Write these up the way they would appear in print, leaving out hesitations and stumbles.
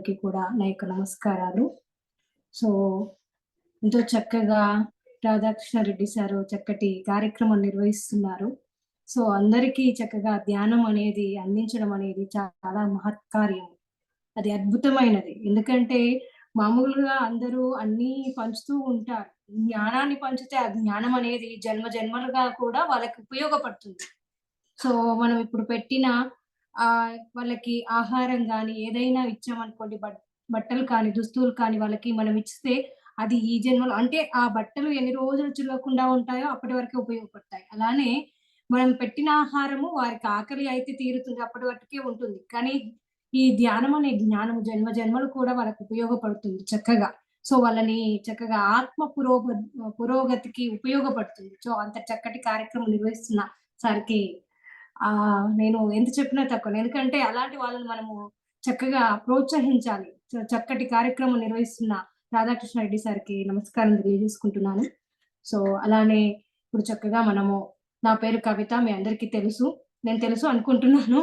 అందరికీ కూడా నా యొక్క నమస్కారాలు. సో, ఎంతో చక్కగా రాధాకృష్ణ రెడ్డి సారు చక్కటి కార్యక్రమం నిర్వహిస్తున్నారు. సో, అందరికీ చక్కగా ధ్యానం అనేది అందించడం అనేది చాలా మహత్కార్యం. అది అద్భుతమైనది. ఎందుకంటే మామూలుగా అందరూ అన్నీ పంచుతూ ఉంటారు. జ్ఞానాన్ని పంచితే ఆ జ్ఞానం అనేది జన్మ జన్మలుగా కూడా వాళ్ళకి ఉపయోగపడుతుంది. సో, మనం ఇప్పుడు పెట్టిన వాళ్ళకి ఆహారం గాని, ఏదైనా ఇచ్చామనుకోండి బట్టలు కానీ, దుస్తులు కానీ వాళ్ళకి మనం ఇస్తే అది ఈ జన్మలో అంటే ఆ బట్టలు ఎన్ని రోజులు చిరగకుండా ఉంటాయో అప్పటి వరకే ఉపయోగపడతాయి. అలానే మనం పెట్టిన ఆహారము వారికి ఆకలి అయితే తీరుతుంది. అప్పటి వరకే ఉంటుంది. కానీ ఈ ధ్యానం అనే జ్ఞానం జన్మ జన్మలు కూడా వాళ్ళకి ఉపయోగపడుతుంది చక్కగా. సో, వాళ్ళని చక్కగా ఆత్మ పురోగతికి ఉపయోగపడుతుంది. సో, అంత చక్కటి కార్యక్రమం నిర్వహిస్తున్న సార్‌కి నేను ఎంత చెప్పినా తక్కువనే. ఎందుకంటే అలాంటి వాళ్ళని మనము చక్కగా ప్రోత్సహించాలి. చక్కటి కార్యక్రమం నిర్వహిస్తున్న రాధాకృష్ణ రెడ్డి సార్‌కి నమస్కారం తెలియజేసుకుంటున్నాను. సో, అలానే ఇప్పుడు చక్కగా మనము నా పేరు కవిత. మీ అందరికీ తెలుసు. నేను తెలుసు అనుకుంటున్నాను.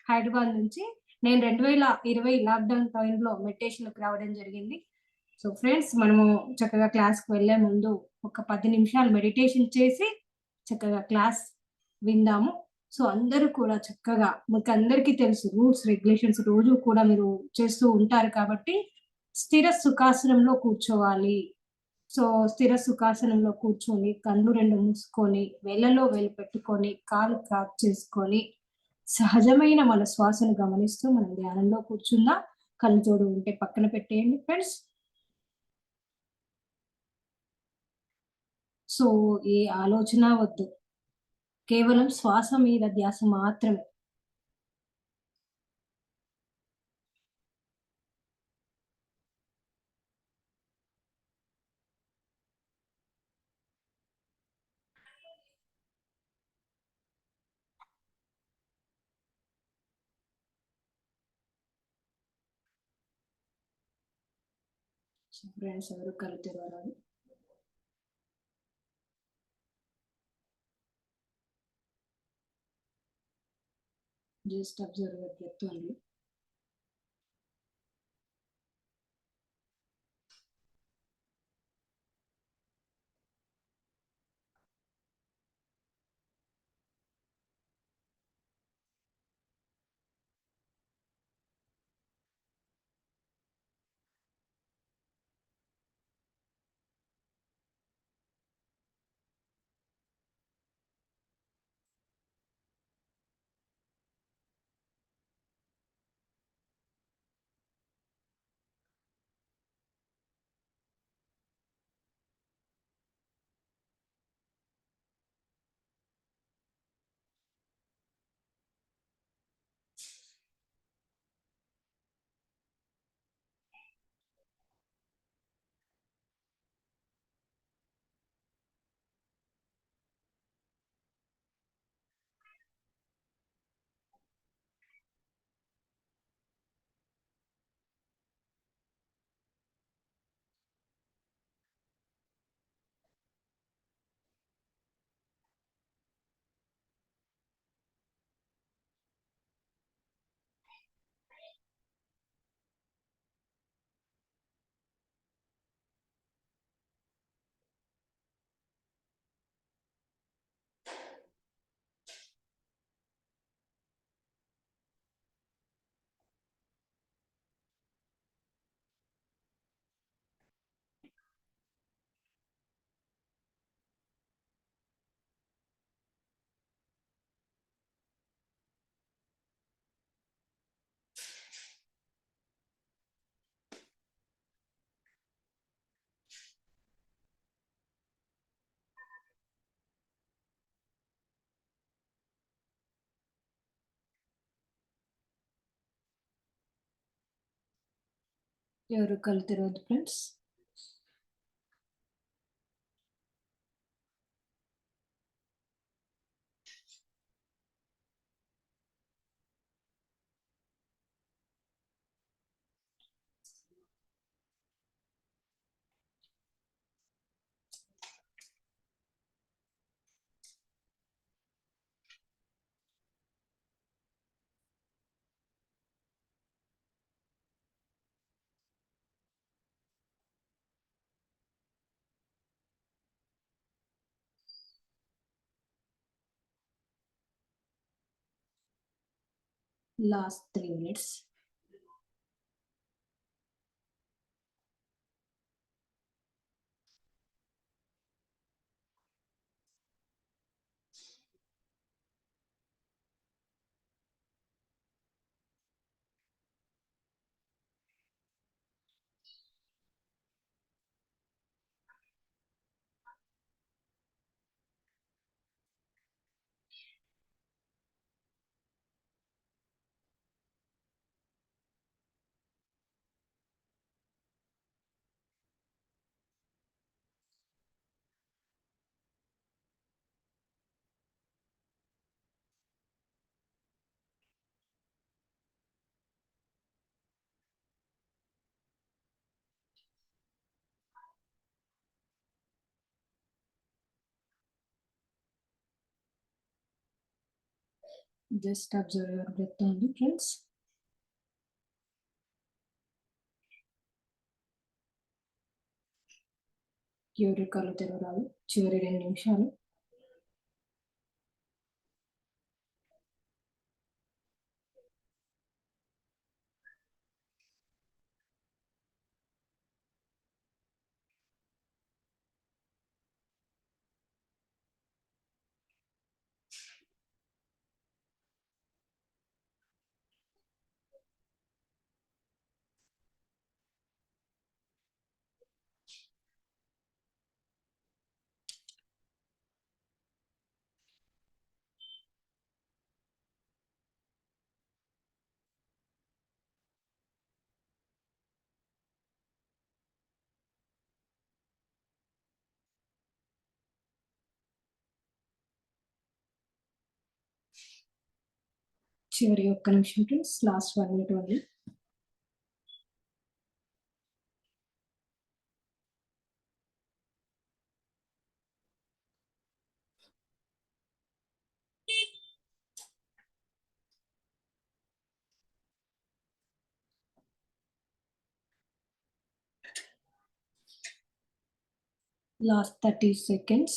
హైదరాబాద్ నుంచి. నేను 2020 లాక్‌డౌన్ టైమ్‌లో మెడిటేషన్‌లోకి రావడం జరిగింది. సో, ఫ్రెండ్స్ మనము చక్కగా క్లాస్‌కి వెళ్ళే ముందు ఒక 10 నిమిషాలు మెడిటేషన్ చేసి చక్కగా క్లాస్ విందాము. సో, అందరూ కూడా చక్కగా మీకందరికీ తెలుసు రూల్స్, రెగ్యులేషన్స్ రోజు కూడా మీరు చేస్తూ ఉంటారు కాబట్టి, స్థిర సుఖాసనంలో కూర్చోవాలి. సో, స్థిర సుఖాసనంలో కూర్చొని, కళ్ళు 2 మూసుకొని, వేళ్ళలో వేలు పెట్టుకొని, కాలు క్రాస్ చేసుకొని, సహజమైన మన శ్వాసను గమనిస్తూ మనం ధ్యానంలో కూర్చుందాం. కళ్ళజోడు ఉంటే పక్కన పెట్టేయండి ఫ్రెండ్స్. సో, ఏ ఆలోచన వద్దు. కేవలం శ్వాస మీద ధ్యాస మాత్రమే. సో, ఫ్రెండ్స్ ఎవరు కళ్ళు తెరవరాదు. Just observe your breath only. ఎవరు కళ్ళు తెరవద్దు friends. Last 3 minutes. Just observe your breath only, friends. చివరి కళ్ళు తెరవరాలు, చివరి 2 నిమిషాలు. చివరి 1 నిమిషం friends. Last 1 minute only. Last 30 seconds.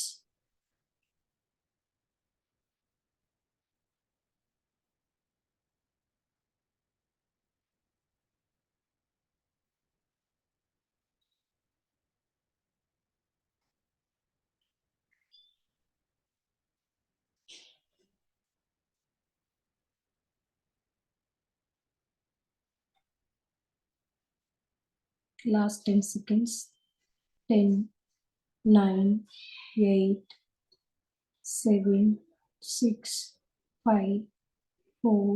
Last 10 seconds. 10, 9, 8, 7, 6, 5, 4,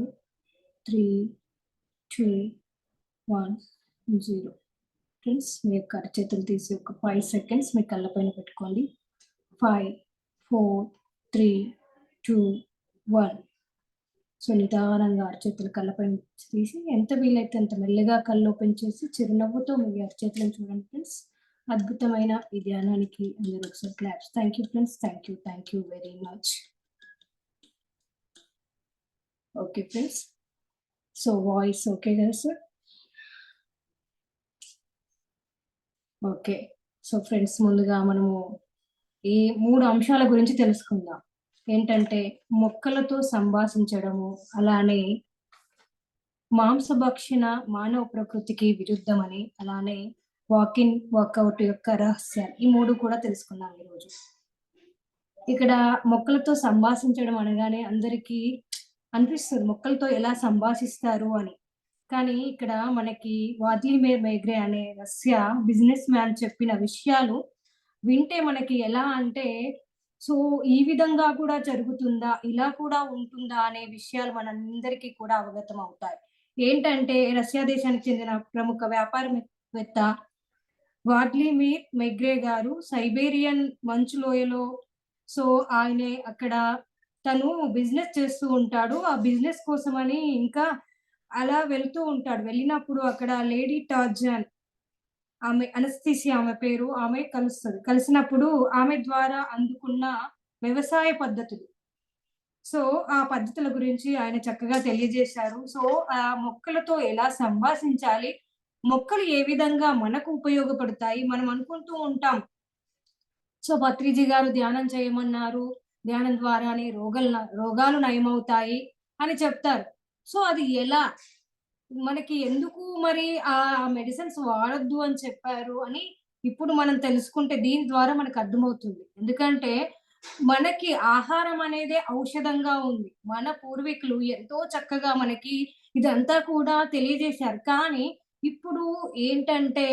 3, 2, 1, 0. Friends, మీ యొక్క అరచేతులు తీసి ఒక 5 seconds మీ కళ్ళ పైన పెట్టుకోండి. 5, 4, 3, 2, 1. సో నిదానంగా అరచేతులు కళ్ళపైన తీసి ఎంత వీలైతే అంత మెల్లగా కళ్ళు ఓపెన్ చేసి చిరునవ్వుతో మీ అరచేతులను చూడండి ఫ్రెండ్స్. అద్భుతమైన ఈ ధ్యానానికి అందరూ ఒకసారి claps. Thank you friends. Thank you very much. Okay friends, so voice okay కదా సార్? ఓకే. సో ఫ్రెండ్స్, ముందుగా మనము ఈ 3 అంశాల గురించి తెలుసుకుందాం. ఏంటంటే మొక్కలతో సంభాషించడము, అలానే మాంసభక్షణ మానవ ప్రకృతికి విరుద్ధమని, అలానే వాకింగ్ వర్కౌట్ యొక్క రహస్యాలు, ఈ 3 కూడా తెలుసుకున్నాం ఈరోజు. ఇక్కడ మొక్కలతో సంభాషించడం అనగానే అందరికీ అనిపిస్తుంది మొక్కలతో ఎలా సంభాషిస్తారు అని. కానీ ఇక్కడ మనకి వాద్లీమేర్ మేగ్రే అనే రష్యా బిజినెస్ మ్యాన్ చెప్పిన విషయాలు వింటే మనకి ఎలా అంటే, సో ఈ విధంగా కూడా జరుగుతుందా, ఇలా కూడా ఉంటుందా అనే విషయాలు మనందరికీ కూడా అవగతం అవుతాయి. ఏంటంటే రష్యా దేశానికి చెందిన ప్రముఖ వ్యాపారవేత్త వాడ్లీమీర్ మెగ్రే గారు సైబేరియన్ మంచు లోయలో, సో ఆయనే అక్కడ తను బిజినెస్ చేస్తూ ఉంటాడు. ఆ బిజినెస్ కోసమని ఇంకా అలా వెళ్తూ ఉంటాడు. వెళ్ళినప్పుడు అక్కడ లేడీ టార్జన్, ఆమె అనస్థీసియా ఆమె పేరు, ఆమె కలుస్తది. కలిసినప్పుడు ఆమె ద్వారా అందుకున్న వ్యవసాయ పద్ధతులు, సో ఆ పద్ధతుల గురించి ఆయన చక్కగా తెలియజేశారు. సో ఆ మొక్కలతో ఎలా సంభాషించాలి, మొక్కలు ఏ విధంగా మనకు ఉపయోగపడతాయి. మనం అనుకుంటూ ఉంటాం, సో పత్రిజీ గారు ధ్యానం చేయమన్నారు, ధ్యానం ద్వారానే రోగాలు నయమవుతాయి అని చెప్తారు. సో అది ఎలా? మనకి ఎందుకు మరి ఆ మెడిసిన్స్ వాడొద్దు అని చెప్పారు అని ఇప్పుడు మనం తెలుసుకుంటే దీని ద్వారా మనకు అర్థమవుతుంది. ఎందుకంటే మనకి ఆహారం అనేదే ఔషధంగా ఉంది. మన పూర్వీకులు ఎంతో చక్కగా మనకి ఇదంతా కూడా తెలియజేశారు. కానీ ఇప్పుడు ఏంటంటే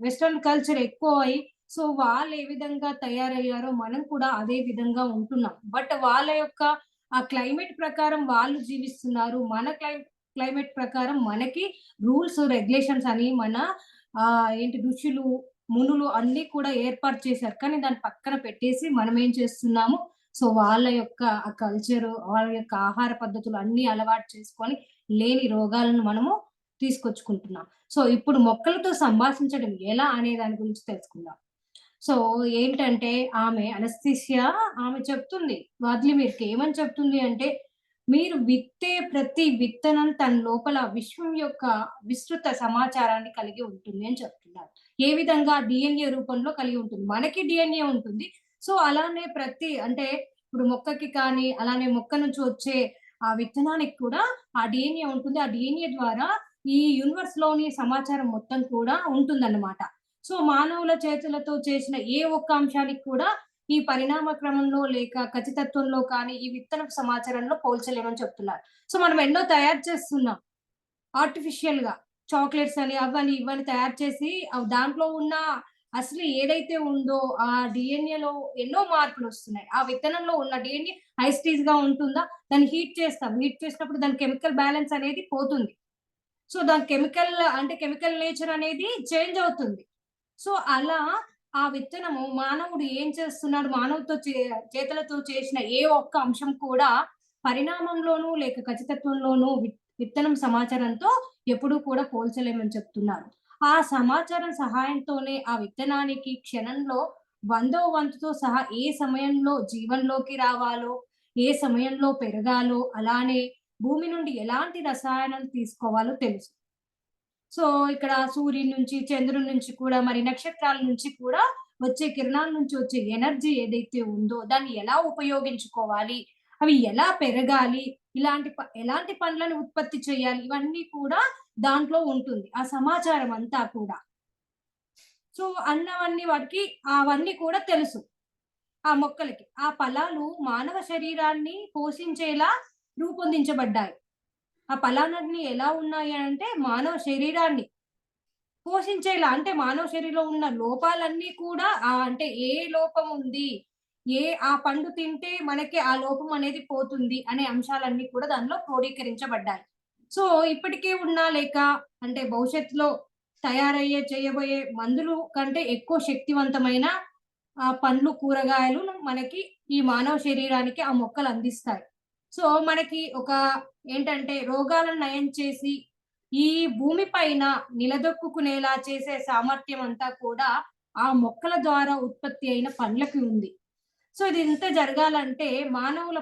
వెస్టర్న్ కల్చర్ ఎక్కువై సో వాళ్ళు ఏ విధంగా తయారయ్యారో మనం కూడా అదే విధంగా ఉంటున్నాం. బట్ వాళ్ళ యొక్క ఆ క్లైమేట్ ప్రకారం వాళ్ళు జీవిస్తున్నారు. మన క్లైమేట్ ప్రకారం మనకి రూల్స్, రెగ్యులేషన్స్ అని మన ఋషులు, మునులు అన్నీ కూడా ఏర్పాటు చేశారు. కానీ దాన్ని పక్కన పెట్టేసి మనం ఏం చేస్తున్నాము, సో వాళ్ళ యొక్క ఆ కల్చరు, వాళ్ళ యొక్క ఆహార పద్ధతులు అన్నీ అలవాటు చేసుకొని లేని రోగాలను మనము తీసుకొచ్చుకుంటున్నాం. సో ఇప్పుడు మొక్కలతో సంభాషించడం ఎలా అనే దాని గురించి తెలుసుకుందాం. సో ఏంటంటే ఆమె చెప్తుంది. వాద్లిమిర్‌కి ఏమని చెప్తుంది అంటే, మీరు విత్తే ప్రతి విత్తనం తన లోపల విశ్వం యొక్క విస్తృత సమాచారాన్ని కలిగి ఉంటుంది అని చెప్తున్నారు. ఏ విధంగా డీఎన్ఏ రూపంలో కలిగి ఉంటుంది. మనకి డీఎన్ఏ ఉంటుంది. సో అలానే అంటే ఇప్పుడు మొక్కకి కానీ, అలానే మొక్క నుంచి వచ్చే ఆ విత్తనానికి కూడా ఆ డీఎన్ఏ ఉంటుంది. ఆ డీఎన్ఏ ద్వారా ఈ యూనివర్స్‌లోని సమాచారం మొత్తం కూడా ఉంటుందన్నమాట. సో, మానవుల చేతులతో చేసిన ఏ ఒక్క అంశానికి కూడా ఈ పరిణామ క్రమంలో లేక ఖచ్చితత్వంలో కానీ, ఈ విత్తనపు సమాచారంలో పోల్చలేమని చెప్తున్నారు. సో, మనం ఎన్నో తయారు చేస్తున్నాం. ఆర్టిఫిషియల్‌గా చాక్లేట్స్ అని, అవని, ఇవని తయారు చేసి దాంట్లో ఉన్న అసలు ఏదైతే ఉందో ఆ డీఎన్ఏలో ఎన్నో మార్పులొస్తున్నాయి. ఆ విత్తనంలో ఉన్న డీఎన్ఏ ఐస్‌టీజ్‌గా ఉంటుందా? దాన్ని హీట్ చేస్తాం. హీట్ చేసినప్పుడు దాని కెమికల్ బ్యాలెన్స్ అనేది పోతుంది. సో, దాని కెమికల్ నేచర్ అనేది చేంజ్ అవుతుంది. సో, అలా ఆ విత్తనము మానవుడు ఏం చేస్తున్నాడు, మానవుడితో చేతులతో చేసిన ఏ ఒక్క అంశం కూడా పరిణామంలోనూ, లేక ఖచ్చితత్వంలోనూ విత్తనం సమాచారంతో ఎప్పుడూ కూడా పోల్చలేమని చెప్తున్నారు. ఆ సమాచారం సహాయంతోనే ఆ విత్తనానికి క్షణంలో వందో వంతుతో సహా ఏ సమయంలో జీవంలోకి రావాలో, ఏ సమయంలో పెరగాలో, అలానే భూమి నుండి ఎలాంటి రసాయనాలు తీసుకోవాలో తెలుసు. సో, ఇక్కడ సూర్యుని నుంచి, చంద్రుని నుంచి కూడా మరి నక్షత్రాల నుంచి కూడా వచ్చే కిరణాల నుంచి వచ్చే ఎనర్జీ ఏదైతే ఉందో దాన్ని ఎలా ఉపయోగించుకోవాలి? అవి ఎలా పెరగాలి? ఎలాంటి పండ్లను ఉత్పత్తి చేయాలి? ఇవన్నీ కూడా దాంట్లో ఉంటుంది. ఆ సమాచారం అంతా కూడా. సో, అవన్నీ కూడా తెలుసు. ఆ మొక్కలకి. ఆ ఫలాలు మానవ శరీరాన్ని పోషించేలా రూపొందించబడ్డాయి. ఆ ఫలాలన్నీ ఎలా ఉన్నాయి అంటే మానవ శరీరాన్ని పోషించేలా అంటే మానవ శరీరంలో ఉన్న లోపాలన్నీ కూడా అంటే ఏ లోపం ఉంది? ఆ పండు తింటే మనకి ఆ లోపం అనేది పోతుంది అనే అంశాలన్నీ కూడా దానిలో క్రోడీకరించబడ్డాయి. సో, ఇప్పటికే ఉన్న లేక అంటే భవిష్యత్తులో చేయబోయే మందులు కంటే ఎక్కువ శక్తివంతమైన పండ్లు, కూరగాయలు మనకి ఈ మానవ శరీరానికి ఆ మొక్కలు అందిస్తాయి. సో, మనకి ఏంటంటే రోగాలను నయం చేసి ఈ భూమి పైన నిలదొక్కుకునేలా చేసే సామర్థ్యం అంతా కూడా ఆ మొక్కల ద్వారా ఉత్పత్తి అయిన పండ్లకి ఉంది. సో, ఇది ఇంత జరగాలంటే మానవుల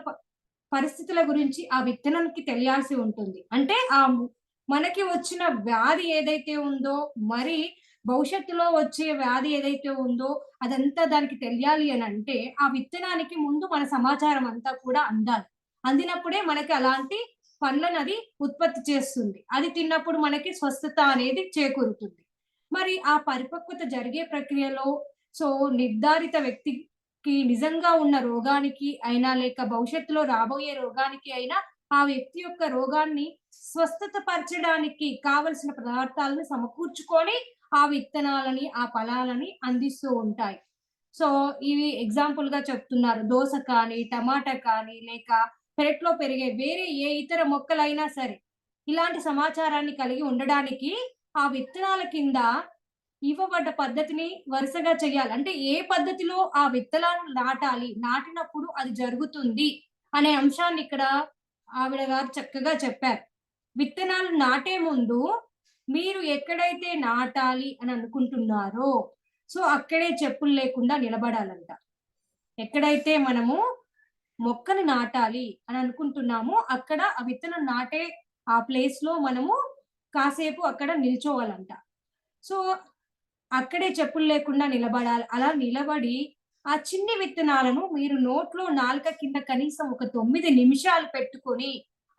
పరిస్థితుల గురించి ఆ విత్తనానికి తెలియాల్సి ఉంటుంది. అంటే మనకి వచ్చిన వ్యాధి ఏదైతే ఉందో, మరి భవిష్యత్తులో వచ్చే వ్యాధి ఏదైతే ఉందో, అదంతా దానికి తెలియాలి అనంటే, ఆ విత్తనానికి ముందు మన సమాచారం అంతా కూడా అందాలి. అందినప్పుడే మనకి అలాంటి పండ్లనది ఉత్పత్తి చేస్తుంది. అది తిన్నప్పుడు మనకి స్వస్థత అనేది చేకూరుతుంది. మరి ఆ పరిపక్వత జరిగే ప్రక్రియలో సో, నిర్ధారిత వ్యక్తికి నిజంగా ఉన్న రోగానికి అయినా, లేక భవిష్యత్తులో రాబోయే రోగానికి అయినా, ఆ వ్యక్తి యొక్క రోగాన్ని స్వస్థత పరచడానికి కావలసిన పదార్థాలను సమకూర్చుకొని, ఆ విత్తనాలని, ఆ ఫలాలని అందిస్తూ ఉంటాయి. సో, ఇవి ఎగ్జాంపుల్‌గా చెప్తున్నారు. దోస కానీ, టమాటా కానీ, లేక పెరట్లో పెరిగే వేరే ఏ ఇతర మొక్కలైనా సరే, ఇలాంటి సమాచారాన్ని కలిగి ఉండడానికి ఆ విత్తనాల కింద ఇవ్వబడ్డ పద్ధతిని వరుసగా చేయాలి. అంటే ఏ పద్ధతిలో ఆ విత్తనాలను నాటాలి, నాటినప్పుడు అది జరుగుతుంది అనే అంశాన్ని ఇక్కడ ఆవిడ గారు చక్కగా చెప్పారు. విత్తనాలు నాటే ముందు మీరు ఎక్కడైతే నాటాలి అని అనుకుంటున్నారో, సో, అక్కడే చెప్పులు లేకుండా నిలబడాలంట. ఎక్కడైతే మనము మొక్కని నాటాలి అని అనుకుంటున్నామో, అక్కడ ఆ విత్తనం నాటే ఆ ప్లేస్‌లో మనము కాసేపు అక్కడ నిల్చోవాలంట. సో, అక్కడే చెప్పులు లేకుండా నిలబడాలి. అలా నిలబడి ఆ చిన్ని విత్తనాలను మీరు నోట్లో నాలుక కింద కనీసం ఒక 9 నిమిషాలు పెట్టుకొని,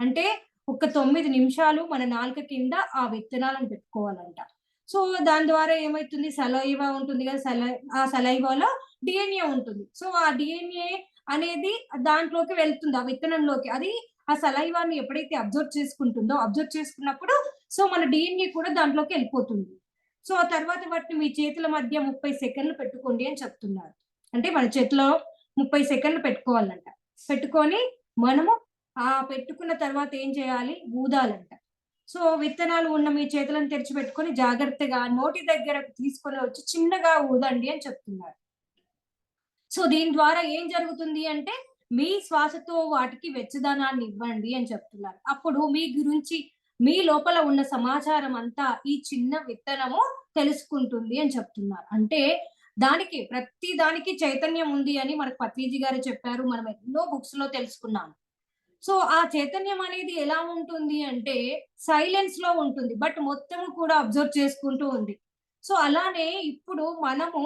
అంటే ఒక 9 నిమిషాలు మన నాలుక కింద ఆ విత్తనాలను పెట్టుకోవాలంట. సో, దాని ద్వారా ఏమైతుంది సలైవా ఉంటుంది కదా! ఆ సలైవాలో డీఎన్ఏ ఉంటుంది. సో, ఆ డీఎన్ఏ అనేది దాంట్లోకి వెళ్తుంది. ఆ విత్తనంలోకి. అది ఆ సలైవాని ఎప్పుడైతే అబ్జర్వ్ చేసుకున్నప్పుడు సో, మన డీఎన్ఏ కూడా దాంట్లోకి ఎళ్ళిపోతుంది. సో, ఆ తర్వాత వాటిని మీ చేతుల మధ్య 30 సెకన్లు పెట్టుకోండి అని చెప్తున్నారు. అంటే మన చేతిలో 30 సెకన్లు పెట్టుకోవాలంట. పెట్టుకొని మనము పెట్టుకున్న తర్వాత ఏం చేయాలి? ఊదాలంట. సో, విత్తనాలు ఉన్న మీ చేతులను తెరిచిపెట్టుకొని జాగ్రత్తగా నోటి దగ్గరకు తీసుకొని వచ్చి చిన్నగా ఊదండి అని చెప్తున్నారు. సో, దీని ద్వారా ఏం జరుగుతుంది అంటే, మీ శ్వాసతో వాటికి వెచ్చదనాన్ని ఇవ్వండి అని చెప్తున్నారు. అప్పుడు మీ గురించి మీ లోపల ఉన్న సమాచారం అంతా ఈ చిన్న విత్తనము తెలుసుకుంటుంది అని చెప్తున్నారు. అంటే ప్రతి దానికి చైతన్యం ఉంది అని మనకు పత్రిజీ గారు చెప్పారు. మనం ఎన్నో బుక్స్‌లో తెలుసుకున్నాం. సో, ఆ చైతన్యం అనేది ఎలా ఉంటుంది అంటే, సైలెన్స్‌లో ఉంటుంది. బట్ మొత్తము కూడా అబ్జర్వ్ చేసుకుంటూ ఉంది. సో, అలానే ఇప్పుడు మనము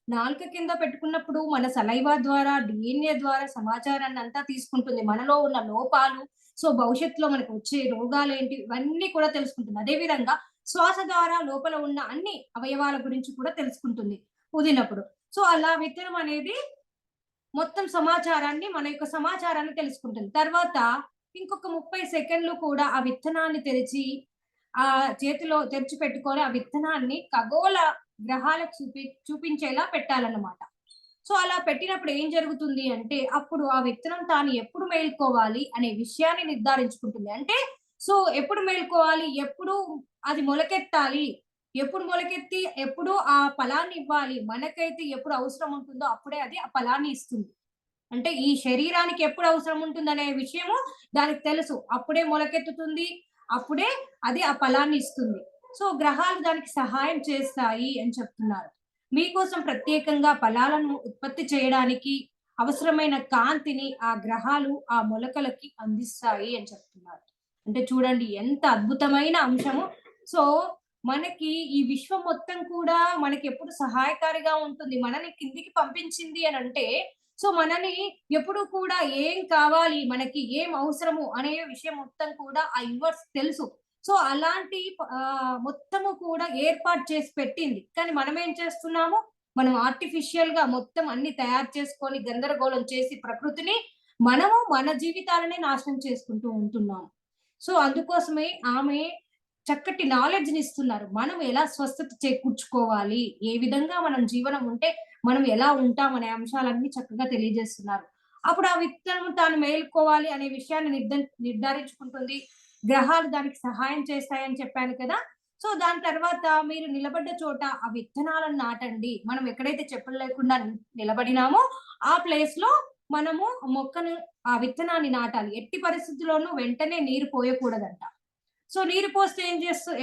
నాలుక కింద పెట్టుకున్నప్పుడు మన సలైవా ద్వారా, డీఎన్ఏ ద్వారా సమాచారాన్నంతా తీసుకుంటుంది. మనలో ఉన్న లోపాలు, సో, భవిష్యత్తులో మనకు వచ్చే రోగాలేంటి ఇవన్నీ కూడా తెలుసుకుంటుంది. అదే విధంగా శ్వాస ద్వారా లోపల ఉన్న అన్ని అవయవాల గురించి కూడా తెలుసుకుంటుంది ఊదినప్పుడు. సో, అలా విత్తనం అనేది మొత్తం మన యొక్క సమాచారాన్ని తెలుసుకుంటుంది. తర్వాత ఇంకొక 30 సెకండ్లు కూడా ఆ విత్తనాన్ని చేతిలో తెరిచిపెట్టుకొని ఆ విత్తనాన్ని ఖగోళ గ్రహాలకు చూపించేలా పెట్టాలన్నమాట. సో, అలా పెట్టినప్పుడు ఏం జరుగుతుంది అంటే, అప్పుడు ఆ విత్తనం తాను ఎప్పుడు మేలుకోవాలి అనే విషయాన్ని నిర్ధారించుకుంటుంది. అంటే, సో, ఎప్పుడు మేలుకోవాలి? ఎప్పుడు అది మొలకెత్తాలి? ఎప్పుడు మొలకెత్తి, ఎప్పుడు ఆ ఫలాన్ని ఇవ్వాలి? మనకైతే ఎప్పుడు అవసరం ఉంటుందో అప్పుడే అది ఆ ఫలాన్ని ఇస్తుంది. అంటే ఈ శరీరానికి ఎప్పుడు అవసరం ఉంటుందనే విషయము దానికి తెలుసు. అప్పుడే మొలకెత్తుతుంది. అప్పుడే అది ఆ ఫలాన్ని ఇస్తుంది. సో, గ్రహాలు దానికి సహాయం చేస్తాయి అని చెప్తున్నారు. మీకోసం ప్రత్యేకంగా ఫలాలను ఉత్పత్తి చేయడానికి అవసరమైన కాంతిని ఆ గ్రహాలు ఆ మొలకలకి అందిస్తాయి అని చెప్తున్నారు. అంటే చూడండి ఎంత అద్భుతమైన అంశము. సో, మనకి ఈ విశ్వం మొత్తం కూడా మనకెప్పుడు సహాయకారిగా ఉంటుంది. మనని కిందికి పంపించింది అనంటే సో, మనని ఎప్పుడు కూడా ఏం కావాలి, మనకి ఏం అవసరము అనే విషయం మొత్తం కూడా ఆ యూనివర్స్ తెలుసు. సో, అలాంటి మొత్తము కూడా ఏర్పాటు చేసి పెట్టింది. కానీ మనమేం చేస్తున్నాము? మనం ఆర్టిఫిషియల్‌గా మొత్తం అన్ని తయారు చేసుకొని గందరగోళం చేసి ప్రకృతిని మనము మన జీవితాలనే నాశనం చేసుకుంటూ ఉంటున్నాము. సో, అందుకోసమే ఆమె చక్కటి నాలెడ్జ్‌నిస్తున్నారు. మనం ఎలా స్వస్థత చేకూర్చుకోవాలి, ఏ విధంగా మనం జీవనం ఉంటే మనం ఎలా ఉంటాం అనే అంశాలన్నీ చక్కగా తెలియజేస్తున్నారు. అప్పుడు ఆ విత్తనం తాను మేలుకోవాలి అనే విషయాన్ని నిర్ధారించుకుంటుంది. గ్రహాలు దానికి సహాయం చేస్తాయని చెప్పాను కదా! సో, దాని తర్వాత మీరు నిలబడ్డ చోట ఆ విత్తనాలను నాటండి. మనం ఎక్కడైతే చెప్పులు లేకుండా నిలబడినామో ఆ ప్లేస్‌లో మనము ఆ విత్తనాన్ని నాటాలి. ఎట్టి పరిస్థితిలోనూ వెంటనే నీరు పోయకూడదంట. సో, నీరు పోస్తే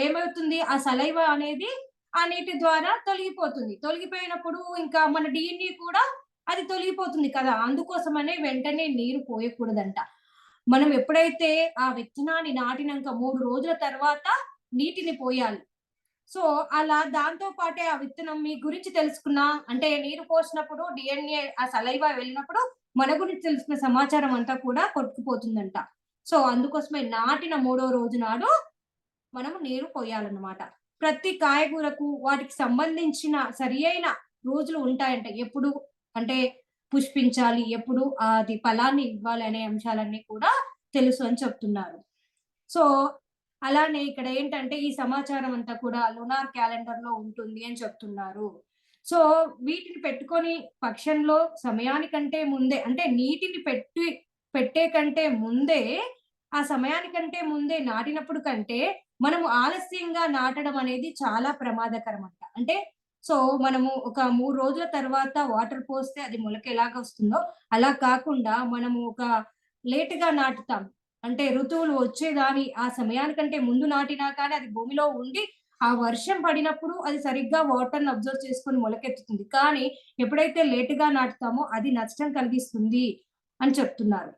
ఏమవుతుంది? ఆ సలైవా అనేది ఆ నీటి ద్వారా తొలగిపోతుంది. తొలగిపోయినప్పుడు ఇంకా మన డీఎన్ఏ కూడా అది తొలగిపోతుంది కదా! అందుకోసమనే వెంటనే నీరు పోయకూడదంట. మనం ఎప్పుడైతే ఆ విత్తనాన్ని నాటినంక 3 రోజుల తర్వాత నీటిని పోయాలి. సో, అలా దాంతో పాటే ఆ విత్తనం మీ గురించి అంటే నీరు పోసినప్పుడు డీఎన్ఏ ఆ సలైవా వెళ్ళినప్పుడు మన గురించి తెలుసుకున్న సమాచారం అంతా కూడా కొట్టుకుపోతుందంట. సో, అందుకోసమే నాటిన మూడో రోజు నాడు మనము నీరు పోయాలన్నమాట. ప్రతి కాయగూరకు వాటికి సంబంధించిన సరియైన రోజులు ఉంటాయంట. ఎప్పుడు అంటే పుష్పించాలి, ఎప్పుడు అది ఫలాన్ని ఇవ్వాలి అనే అంశాలన్నీ కూడా తెలుసు అని చెప్తున్నారు. సో, అలానే ఇక్కడ ఏంటంటే ఈ సమాచారం అంతా కూడా లునార్ క్యాలెండర్‌లో ఉంటుంది అని చెప్తున్నారు. సో, వీటిని పెట్టుకొని పక్షంలో సమయానికంటే ముందే అంటే నీటిని పెట్టే కంటే ముందే, ఆ సమయానికంటే ముందే నాటినప్పుడు కంటే మనము ఆలస్యంగా నాటడం అనేది చాలా ప్రమాదకరమంట. అంటే సో, మనము ఒక 3 రోజుల తర్వాత వాటర్ పోస్తే అది మొలక ఎలాగొస్తుందో, అలా కాకుండా మనము ఒక లేట్‌గా నాటుతాం. అంటే ఋతువులు ఆ సమయానికంటే ముందు నాటినా కానీ అది భూమిలో ఉండి, ఆ వర్షం పడినప్పుడు అది సరిగ్గా వాటర్‌ని అబ్జర్వ్ చేసుకొని మొలకెత్తుతుంది. కానీ ఎప్పుడైతే లేట్‌గా నాటుతామో అది నష్టం కలిగిస్తుంది అని చెప్తున్నారు.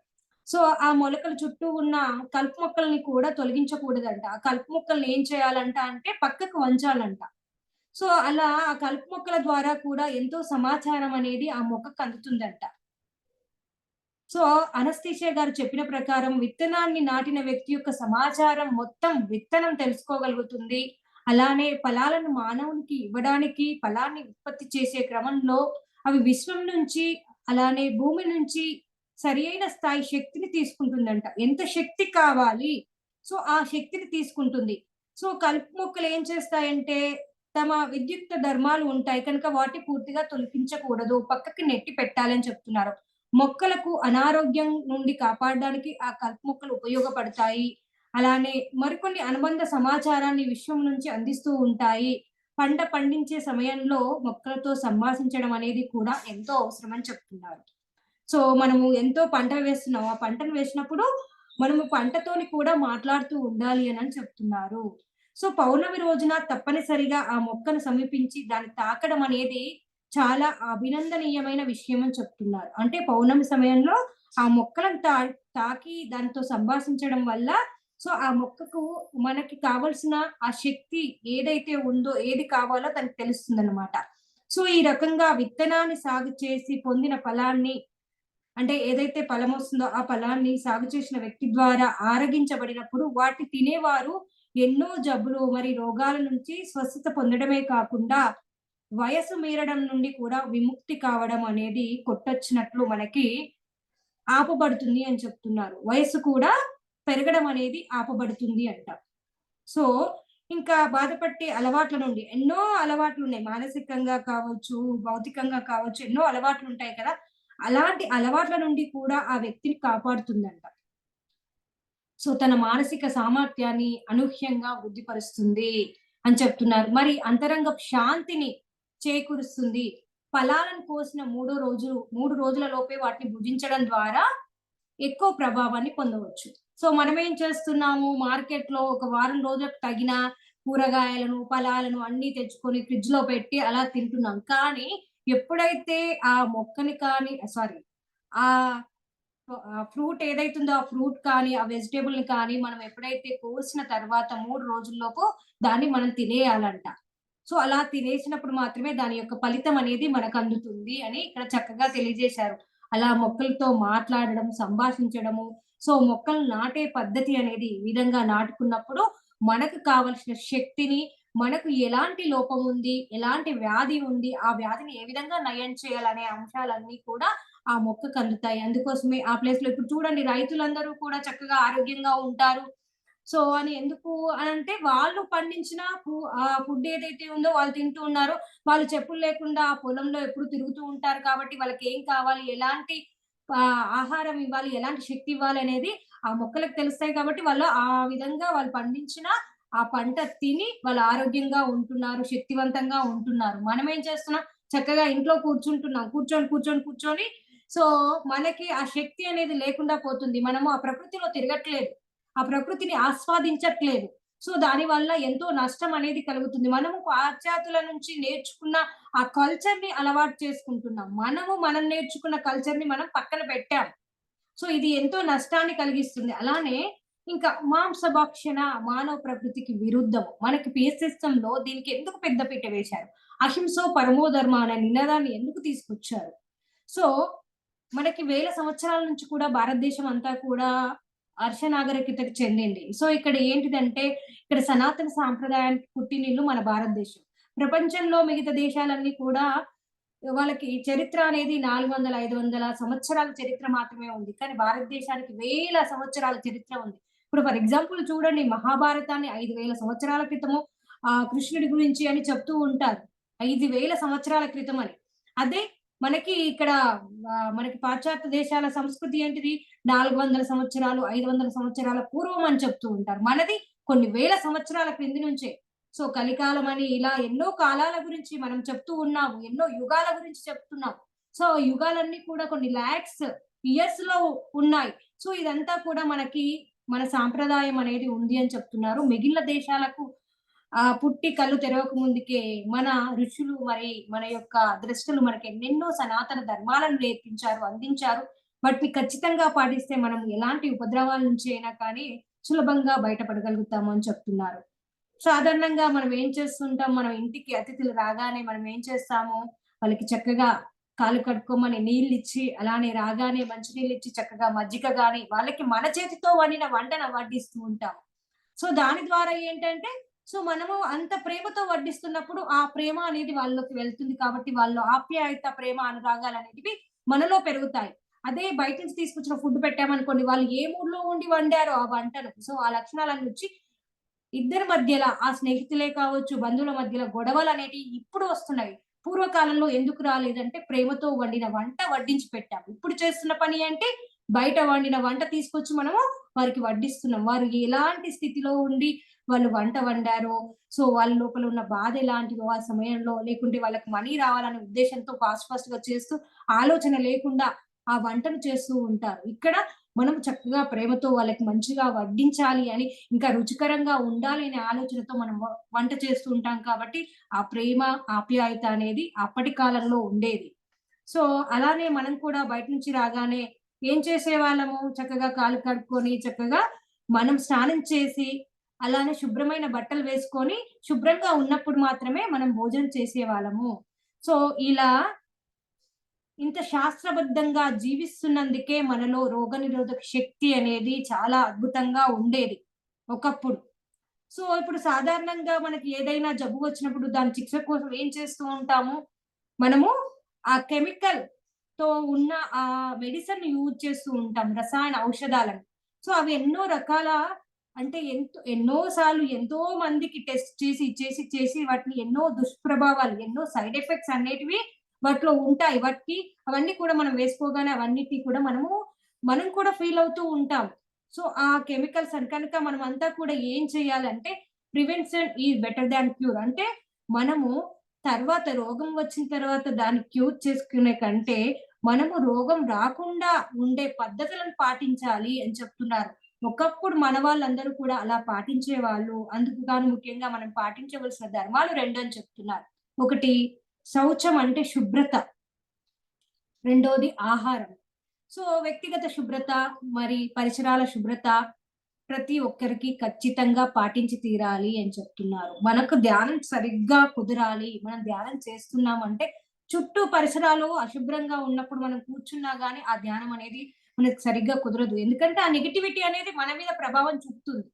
సో, ఆ మొలకల చుట్టూ ఉన్న కలుపు మొక్కల్ని కూడా తొలగించకూడదంట. ఆ కలుపు మొక్కల్ని ఏం చేయాలంట అంటే పక్కకు వంచాలంట. సో, అలా ఆ కలుపు మొక్కల ద్వారా కూడా ఎంతో సమాచారం అనేది ఆ మొక్కకు అందుతుందంట. సో, అనస్థీషియా గారు చెప్పిన ప్రకారం విత్తనాన్ని నాటిన వ్యక్తి యొక్క సమాచారం మొత్తం విత్తనం తెలుసుకోగలుగుతుంది. అలానే ఫలాలను మానవునికి ఇవ్వడానికి ఫలాన్ని ఉత్పత్తి చేసే క్రమంలో అవి విశ్వం నుంచి, అలానే భూమి నుంచి సరియైన స్థాయి శక్తిని తీసుకుంటుందంట. ఎంత శక్తి కావాలి, సో, ఆ శక్తిని తీసుకుంటుంది. సో, కలుపు మొక్కలు ఏం చేస్తాయంటే, తమ విద్యుక్త ధర్మాలు ఉంటాయి కనుక వాటిని పూర్తిగా తొలగించకూడదు. పక్కకి నెట్టి పెట్టాలని చెప్తున్నారు. మొక్కలకు అనారోగ్యం నుండి కాపాడడానికి ఆ కలుపు మొక్కలు ఉపయోగపడతాయి. అలానే మరికొన్ని అనుబంధ సమాచారాన్ని విశ్వం నుంచి అందిస్తూ ఉంటాయి. పంట పండించే సమయంలో మొక్కలతో సంభాషించడం అనేది కూడా ఎంతో అవసరమని చెప్తున్నారు. సో, మనము ఎంతో పంట వేస్తున్నాం. ఆ పంటను వేసినప్పుడు మనము పంటతోని కూడా మాట్లాడుతూ ఉండాలి అనని చెప్తున్నారు. సో, పౌర్ణమి రోజున తప్పనిసరిగా ఆ మొక్కను సమీపించి దాన్ని తాకడం అనేది చాలా అభినందనీయమైన విషయం అని చెప్తున్నారు. అంటే పౌర్ణమి సమయంలో ఆ మొక్కలను తాకి దానితో సంభాషించడం వల్ల సో, ఆ మొక్కకు మనకి కావాల్సిన ఆ శక్తి ఏదైతే ఉందో, ఏది కావాలో తనకు తెలుస్తుందన్నమాట. సో, ఈ రకంగా విత్తనాన్ని సాగు చేసి పొందిన ఫలాన్ని అంటే ఏదైతే ఫలమొస్తుందో ఆ ఫలాన్ని సాగు చేసిన వ్యక్తి ద్వారా ఆరగించబడినప్పుడు వాటిని తినేవారు ఎన్నో జబ్బులు మరి రోగాల నుంచి స్వస్థత పొందడమే కాకుండా వయసు మీరడం నుండి కూడా విముక్తి కావడం అనేది కొట్టొచ్చినట్లు మనకి ఆపబడుతుంది అని చెప్తున్నారు. వయస్సు కూడా పెరగడం అనేది ఆపబడుతుంది అంట. సో, ఇంకా బాధపట్టే అలవాట్ల నుండి ఎన్నో అలవాట్లున్నాయి. మానసికంగా కావచ్చు, భౌతికంగా కావచ్చు ఎన్నో అలవాట్లుంటాయి కదా! అలాంటి అలవాట్ల నుండి కూడా ఆ వ్యక్తిని కాపాడుతుందంట. సో, తన మానసిక సామర్థ్యాన్ని అనూహ్యంగా వృద్ధిపరుస్తుంది అని చెప్తున్నారు. మరి అంతరంగపు శాంతిని చేకూరుస్తుంది. ఫలాలను కోసిన 3 రోజుల లోపే వాటిని భుజించడం ద్వారా ఎక్కువ ప్రభావాన్ని పొందవచ్చు. సో, మనమేం చేస్తున్నాము మార్కెట్‌లో ఒక వారం రోజులకు తగిన కూరగాయలను, ఫలాలను అన్నీ తెచ్చుకొని ఫ్రిడ్జ్‌లో పెట్టి అలా తింటున్నాం. కానీ ఎప్పుడైతే ఆ మొక్కని కానీ సారీ ఆహ్, ఫ్రూట్ ఏదైతుందో ఆ ఫ్రూట్ కానీ, ఆ వెజిటబుల్‌ని కానీ మనం ఎప్పుడైతే కోసిన తర్వాత 3 రోజుల్లోపు దాన్ని మనం తినేయాలంట. సో, అలా తినేసినప్పుడు మాత్రమే దాని యొక్క ఫలితం అనేది మనకందుతుంది అని ఇక్కడ చక్కగా తెలియజేశారు. అలా మొక్కలతో మాట్లాడడం, సంభాషించడము, సో, మొక్కలు నాటే పద్ధతి అనేది ఈ విధంగా నాటుకున్నప్పుడు మనకు కావాల్సిన శక్తిని, మనకు ఎలాంటి లోపం ఉంది, ఎలాంటి వ్యాధి ఉంది, ఆ వ్యాధిని ఏ విధంగా నయం చేయాలనే అంశాలన్నీ కూడా ఆ మొక్కకు అందుతాయి. అందుకోసమే ఆ ప్లేస్‌లో ఇప్పుడు చూడండి రైతులందరూ కూడా చక్కగా ఆరోగ్యంగా ఉంటారు. సో, అని ఎందుకు అనంటే వాళ్ళు పండించిన ఫుడ్ ఏదైతే ఉందో వాళ్ళు తింటూ ఉన్నారు. వాళ్ళు చెప్పులు లేకుండా ఆ పొలంలో ఎప్పుడు తిరుగుతూ ఉంటారు కాబట్టి వాళ్ళకేం కావాలి, ఎలాంటి ఆహారం ఇవ్వాలి, ఎలాంటి శక్తి ఇవ్వాలనేది ఆ మొక్కలకు తెలుస్తాయి కాబట్టి వాళ్ళు ఆ విధంగా వాళ్ళు పండించిన ఆ పంట తిని వాళ్ళు ఆరోగ్యంగా ఉంటున్నారు, శక్తివంతంగా ఉంటున్నారు. మనమేం చేస్తున్నాం చక్కగా ఇంట్లో కూర్చుంటున్నాం. కూర్చొని సో, మనకి ఆ శక్తి అనేది లేకుండా పోతుంది. మనము ఆ ప్రకృతిలో తిరగట్లేదు. ఆ ప్రకృతిని ఆస్వాదించట్లేదు. సో, దానివల్ల ఎంతో నష్టం అనేది కలుగుతుంది. మనము పాశ్చాత్యుల నుంచి నేర్చుకున్న ఆ కల్చర్‌ని అలవాటు చేసుకుంటున్నాం. మనం నేర్చుకున్న కల్చర్‌ని మనం పక్కన పెట్టాం. సో, ఇది ఎంతో నష్టాన్ని కలిగిస్తుంది. అలానే ఇంకా మాంసభక్షణ మానవ ప్రకృతికి విరుద్ధం. మనకి పీస్ సిస్టమ్‌లో దీనికి ఎందుకు పెద్ద పీట వేశారు? అహింసో పరమో ధర్మ అనే నినాదాన్ని ఎందుకు తీసుకొచ్చారు? సో, మనకి వేల సంవత్సరాల నుంచి కూడా భారతదేశం అంతా కూడా హర్ష నాగరికతకు చెందింది. సో, ఇక్కడ ఏంటిదంటే, ఇక్కడ సనాతన సాంప్రదాయానికి పుట్టినిల్లు మన భారతదేశం. ప్రపంచంలో మిగతా దేశాలన్నీ కూడా వాళ్ళకి చరిత్ర అనేది 400, 500 సంవత్సరాల చరిత్ర మాత్రమే ఉంది. కానీ భారతదేశానికి వేల సంవత్సరాల చరిత్ర ఉంది. ఇప్పుడు ఫర్ ఎగ్జాంపుల్ చూడండి మహాభారతాన్ని 5000 సంవత్సరాల క్రితము కృష్ణుడి గురించి అని చెప్తూ ఉంటారు. 5000 సంవత్సరాల క్రితం అని. అదే మనకి ఇక్కడ మనకి పాశ్చాత్య దేశాల సంస్కృతి ఏంటిది 400 సంవత్సరాలు, 500 సంవత్సరాల పూర్వం అని చెప్తూ ఉంటారు. మనది కొన్ని వేల సంవత్సరాల క్రింది నుంచే. సో, కలికాలం అని ఇలా ఎన్నో కాలాల గురించి మనం చెప్తూ ఉన్నాము. ఎన్నో యుగాల గురించి చెప్తున్నాం. సో, యుగాలన్నీ కూడా కొన్ని లాక్స్ ఇయర్స్‌లో ఉన్నాయి. సో, ఇదంతా కూడా మనకి మన సాంప్రదాయం అనేది ఉంది అని చెప్తున్నారు. మిగిలిన దేశాలకు పుట్టి కళ్ళు తెరవక ముందుకే మన ఋషులు మరి మన యొక్క ద్రష్టలు మనకి ఎన్నెన్నో సనాతన ధర్మాలను నేర్పించారు, అందించారు. వాటిని ఖచ్చితంగా పాటిస్తే మనం ఎలాంటి ఉపద్రవాల నుంచి అయినా కానీ సులభంగా బయటపడగలుగుతాము అని చెప్తున్నారు. సాధారణంగా మనం ఏం చేస్తుంటాం, మనం ఇంటికి అతిథులు రాగానే మనం ఏం చేస్తాము, వాళ్ళకి చక్కగా కాళ్ళు కడుక్కోమని నీళ్ళిచ్చి, అలానే రాగానే మంచినీళ్ళిచ్చి చక్కగా మజ్జిగ గాని, వాళ్ళకి మన చేతితో వండిన వంటను వడ్డిస్తూ ఉంటాం. సో, దాని ద్వారా ఏంటంటే, సో, మనము అంత ప్రేమతో వడ్డిస్తున్నప్పుడు, ఆ ప్రేమ అనేది వాళ్ళలోకి వెళ్తుంది కాబట్టి, వాళ్ళు ఆప్యాయత, ప్రేమ, అనురాగాలనేటివి మనలో పెరుగుతాయి. అదే బయట నుంచి తీసుకొచ్చిన ఫుడ్ పెట్టామనుకోండి, వాళ్ళు ఏ మూడ్‌లో ఉండి వండారో ఆ వంటను, సో, ఆ లక్షణాలన్నొచ్చి ఇద్దరి మధ్యల ఆ స్నేహితులే కావచ్చు, బంధువుల మధ్యలో గొడవలనేటియి ఇప్పుడు వస్తున్నాయి. పూర్వకాలంలో ఎందుకు రాలేదంటే, ప్రేమతో వండిన వంట వడ్డించి పెట్టాం. ఇప్పుడు చేస్తున్న పని ఏంటి, బయట వండిన వంట తీసుకొచ్చి మనము వారికి వడ్డిస్తున్నాం. వారు ఎలాంటి స్థితిలో ఉండి వాళ్ళు వంట వండారో, సో, వాళ్ళ లోపల ఉన్న బాధ ఎలాంటిదో ఆ సమయంలో, లేకుంటే వాళ్ళకి మనీ రావాలనే ఉద్దేశ్యంతో ఫాస్ట్‌గా చేస్తూ, ఆలోచన లేకుండా ఆ వంటను చేస్తూ ఉంటారు. ఇక్కడ మనం చక్కగా ప్రేమతో వాళ్ళకి మంచిగా వడ్డించాలి అని, ఇంకా రుచికరంగా ఉండాలి అనే ఆలోచనతో మనం వంట చేస్తూ ఉంటాం కాబట్టి, ఆ ప్రేమ, ఆప్యాయత అనేది అప్పటి కాలంలో ఉండేది. సో, అలానే మనం కూడా బయట నుంచి రాగానే ఏం చేసేవాళ్ళము, చక్కగా కాళ్ళు కడుక్కొని, చక్కగా మనం స్నానం చేసి, అలానే శుభ్రమైన బట్టలు వేసుకొని, శుభ్రంగా ఉన్నప్పుడు మాత్రమే మనం భోజనం చేసేవాళ్ళము. సో, ఇలా ఇంత శాస్త్రబద్ధంగా జీవిస్తున్నందుకే మనలో రోగనిరోధక శక్తి అనేది చాలా అద్భుతంగా ఉండేది ఒకప్పుడు. సో, ఇప్పుడు సాధారణంగా మనకి ఏదైనా జబ్బు వచ్చినప్పుడు దాని చికిత్స కోసం ఏం చేస్తూ ఉంటాము, మనము ఆ కెమికల్‌తో ఉన్న మెడిసిన్‌ని యూజ్ చేస్తూ ఉంటాం. రసాయన ఔషధాలను. సో, అవి ఎన్నో రకాల అంటే ఎన్నో సార్లు ఎంతో మందికి టెస్ట్ చేసి వాటిని ఎన్నో దుష్ప్రభావాలు, ఎన్నో సైడ్ ఎఫెక్ట్స్ అనేటివి వాటిలో ఉంటాయి. అవన్నీ కూడా మనం వేసుకోగానే అవన్నిటిని కూడా మనం కూడా ఫీల్ అవుతూ ఉంటాం. సో, ఆ కెమికల్స్ అని కనుక మనమంతా కూడా ఏం చేయాలంటే, prevention is better than cure. అంటే మనము తర్వాత రోగం వచ్చిన తర్వాత దాన్ని క్యూర్ చేసుకునే కంటే, మనము రోగం రాకుండా ఉండే పద్ధతులను పాటించాలి అని చెప్తున్నారు. ఒకప్పుడు మన వాళ్ళందరూ కూడా అలా పాటించేవాళ్ళు. అందుకు గాను ముఖ్యంగా మనం పాటించవలసిన ధర్మాలు 2 అని చెప్తున్నారు. ఒకటి శౌచం అంటే శుభ్రత. రెండోది ఆహారం. సో, వ్యక్తిగత శుభ్రత, మరి పరిసరాల శుభ్రత ప్రతి ఒక్కరికి ఖచ్చితంగా పాటించి తీరాలి అని చెప్తున్నారు. మనకు ధ్యానం సరిగ్గా కుదరాలి. మనం ధ్యానం చేస్తున్నామంటే చుట్టూ పరిసరాలు అశుభ్రంగా ఉన్నప్పుడు మనం కూర్చున్నా గాని ఆ ధ్యానం అనేది మనకు సరిగ్గా కుదరదు. ఎందుకంటే ఆ నెగటివిటీ అనేది మన మీద ప్రభావం చూపుతుంది.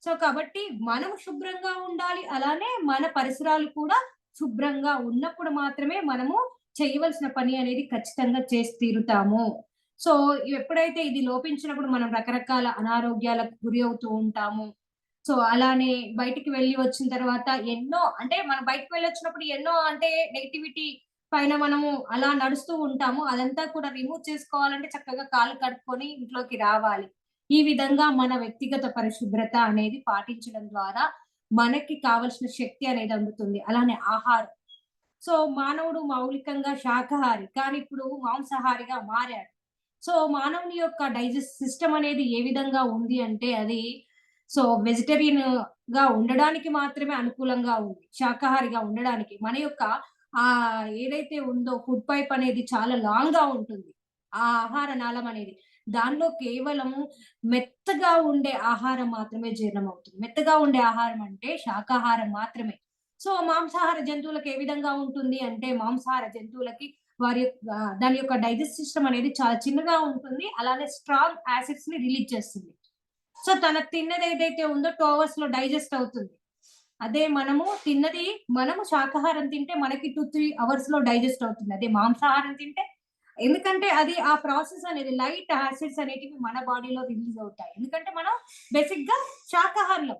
సో, కాబట్టి మనం శుభ్రంగా ఉండాలి. అలానే మన పరిసరాలు కూడా శుభ్రంగా ఉన్నప్పుడు మాత్రమే మనము చేయవలసిన పని అనేది ఖచ్చితంగా చేసి తీరుతాము. సో, ఎప్పుడైతే ఇది లోపించినప్పుడు మనం రకరకాల అనారోగ్యాలకు గురి అవుతూ ఉంటాము. సో, అలానే బయటికి వెళ్లి వచ్చిన తర్వాత ఎన్నో అంటే మనం బయటికి వెళ్ళొచ్చినప్పుడు ఎన్నో అంటే నెగటివిటీ పైన మనము అలా నడుస్తూ ఉంటాము. అదంతా కూడా రిమూవ్ చేసుకోవాలంటే చక్కగా కాళ్ళు కడుక్కొని ఇంట్లోకి రావాలి. ఈ విధంగా మన వ్యక్తిగత పరిశుభ్రత అనేది పాటించడం ద్వారా మనకి కావాల్సిన శక్తి అనేది అందుతుంది. అలానే ఆహారం. సో, మానవుడు మౌలికంగా శాకాహారి. కానీ ఇప్పుడు మాంసాహారిగా మారాడు. సో, మానవుని యొక్క డైజెస్ట్ సిస్టమ్ అనేది ఏ విధంగా ఉంది అంటే అది సో, వెజిటేరియన్‌గా ఉండడానికి మాత్రమే అనుకూలంగా ఉంది. శాకాహారిగా ఉండడానికి. మన యొక్క ఏదైతే ఉందో ఫుడ్ పైప్ అనేది చాలా లాంగ్‌గా ఉంటుంది. ఆ ఆహార నాళం అనేది. దానిలో కేవలం మెత్తగా ఉండే ఆహారం మాత్రమే జీర్ణమవుతుంది. మెత్తగా ఉండే ఆహారం అంటే శాకాహారం మాత్రమే. సో, మాంసాహార జంతువులకి ఏ విధంగా ఉంటుంది అంటే, మాంసాహార జంతువులకి దాని యొక్క డైజెస్ట్ సిస్టమ్ అనేది చాలా చిన్నగా ఉంటుంది. అలానే స్ట్రాంగ్ యాసిడ్స్‌ని రిలీజ్ చేస్తుంది. సో, తను తిన్నది ఏదైతే ఉందో 2 అవర్స్‌లో డైజెస్ట్ అవుతుంది. అదే మనము శాకాహారం తింటే మనకి 2, 3 అవర్స్‌లో డైజెస్ట్ అవుతుంది. అదే మాంసాహారం తింటే ఎందుకంటే అది ఆ ప్రాసెస్ అనేది లైట్ యాసిడ్స్ అనేటివి మన బాడీలో రిలీజ్ అవుతాయి. ఎందుకంటే మనం బేసిక్‌గా శాకాహారులం.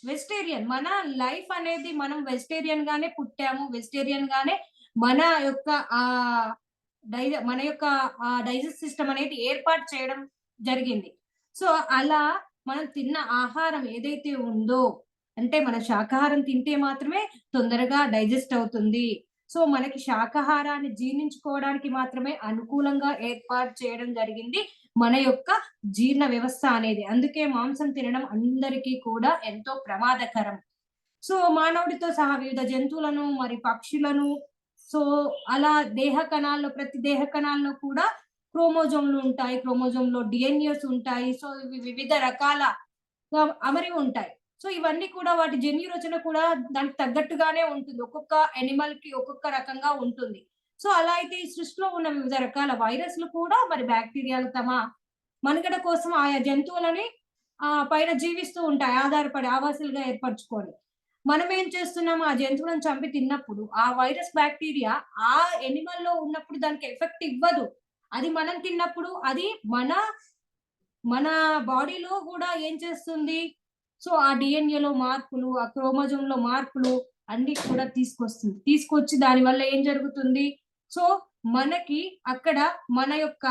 వెజిటేరియన్. మన లైఫ్ అనేది మనం వెజిటేరియన్ గానే పుట్టాము. వెజిటేరియన్ గానే మన యొక్క ఆహ్, మన యొక్క డైజెస్ట్ సిస్టమ్ అనేది ఏర్పాటు చేయడం జరిగింది. సో, అలా మనం తిన్న ఆహారం ఏదైతే ఉందో, అంటే మనం శాకాహారం తింటే మాత్రమే తొందరగా డైజెస్ట్ అవుతుంది. సో, మనకి శాకాహారాన్ని జీర్ణించుకోవడానికి మాత్రమే అనుకూలంగా ఏర్పాటు చేయడం జరిగింది. మన యొక్క జీర్ణ వ్యవస్థ అనేది. అందుకే మాంసం తినడం అందరికీ కూడా ఎంతో ప్రమాదకరం. సో, మానవుడితో సహా వివిధ జంతువులను, మరి పక్షులను సో, అలా ప్రతి దేహ కణాల్లో కూడా క్రోమోజోమ్‌లు ఉంటాయి. క్రోమోజోమ్‌లో డీఎన్ఏస్ ఉంటాయి. సో, ఇవి వివిధ రకాల అమరి ఉంటాయి. సో, ఇవన్నీ కూడా వాటి జన్యు రచన కూడా దానికి తగ్గట్టుగానే ఉంటుంది. ఒక్కొక్క యానిమల్‌కి ఒక్కొక్క రకంగా ఉంటుంది. సో అలా అయితే ఈ సృష్టిలో ఉన్న వివిధ రకాల వైరస్‌లు కూడా మరి బాక్టీరియాలు తమ మనుగడ కోసం ఆయా జంతువులని పైన జీవిస్తూ ఉంటాయి. ఆధారపడి ఆవాసాలుగా ఏర్పరచుకొని. మనమేం చేస్తున్నాము ఆ జంతువులను చంపి తిన్నప్పుడు ఆ వైరస్ బాక్టీరియా ఆ యానిమల్‌లో ఉన్నప్పుడు దానికి ఎఫెక్ట్ ఇవ్వదు. అది మనం తిన్నప్పుడు అది మన బాడీలో గూడా ఏం చేస్తుంది? సో, ఆ డీఎన్ఏలో మార్పులు, ఆ క్రోమోజోమ్‌లో మార్పులు అన్నీ కూడా తీసుకొస్తుంది. తీసుకొచ్చి దానివల్ల ఏం జరుగుతుంది? సో, మనకి అక్కడ మన యొక్క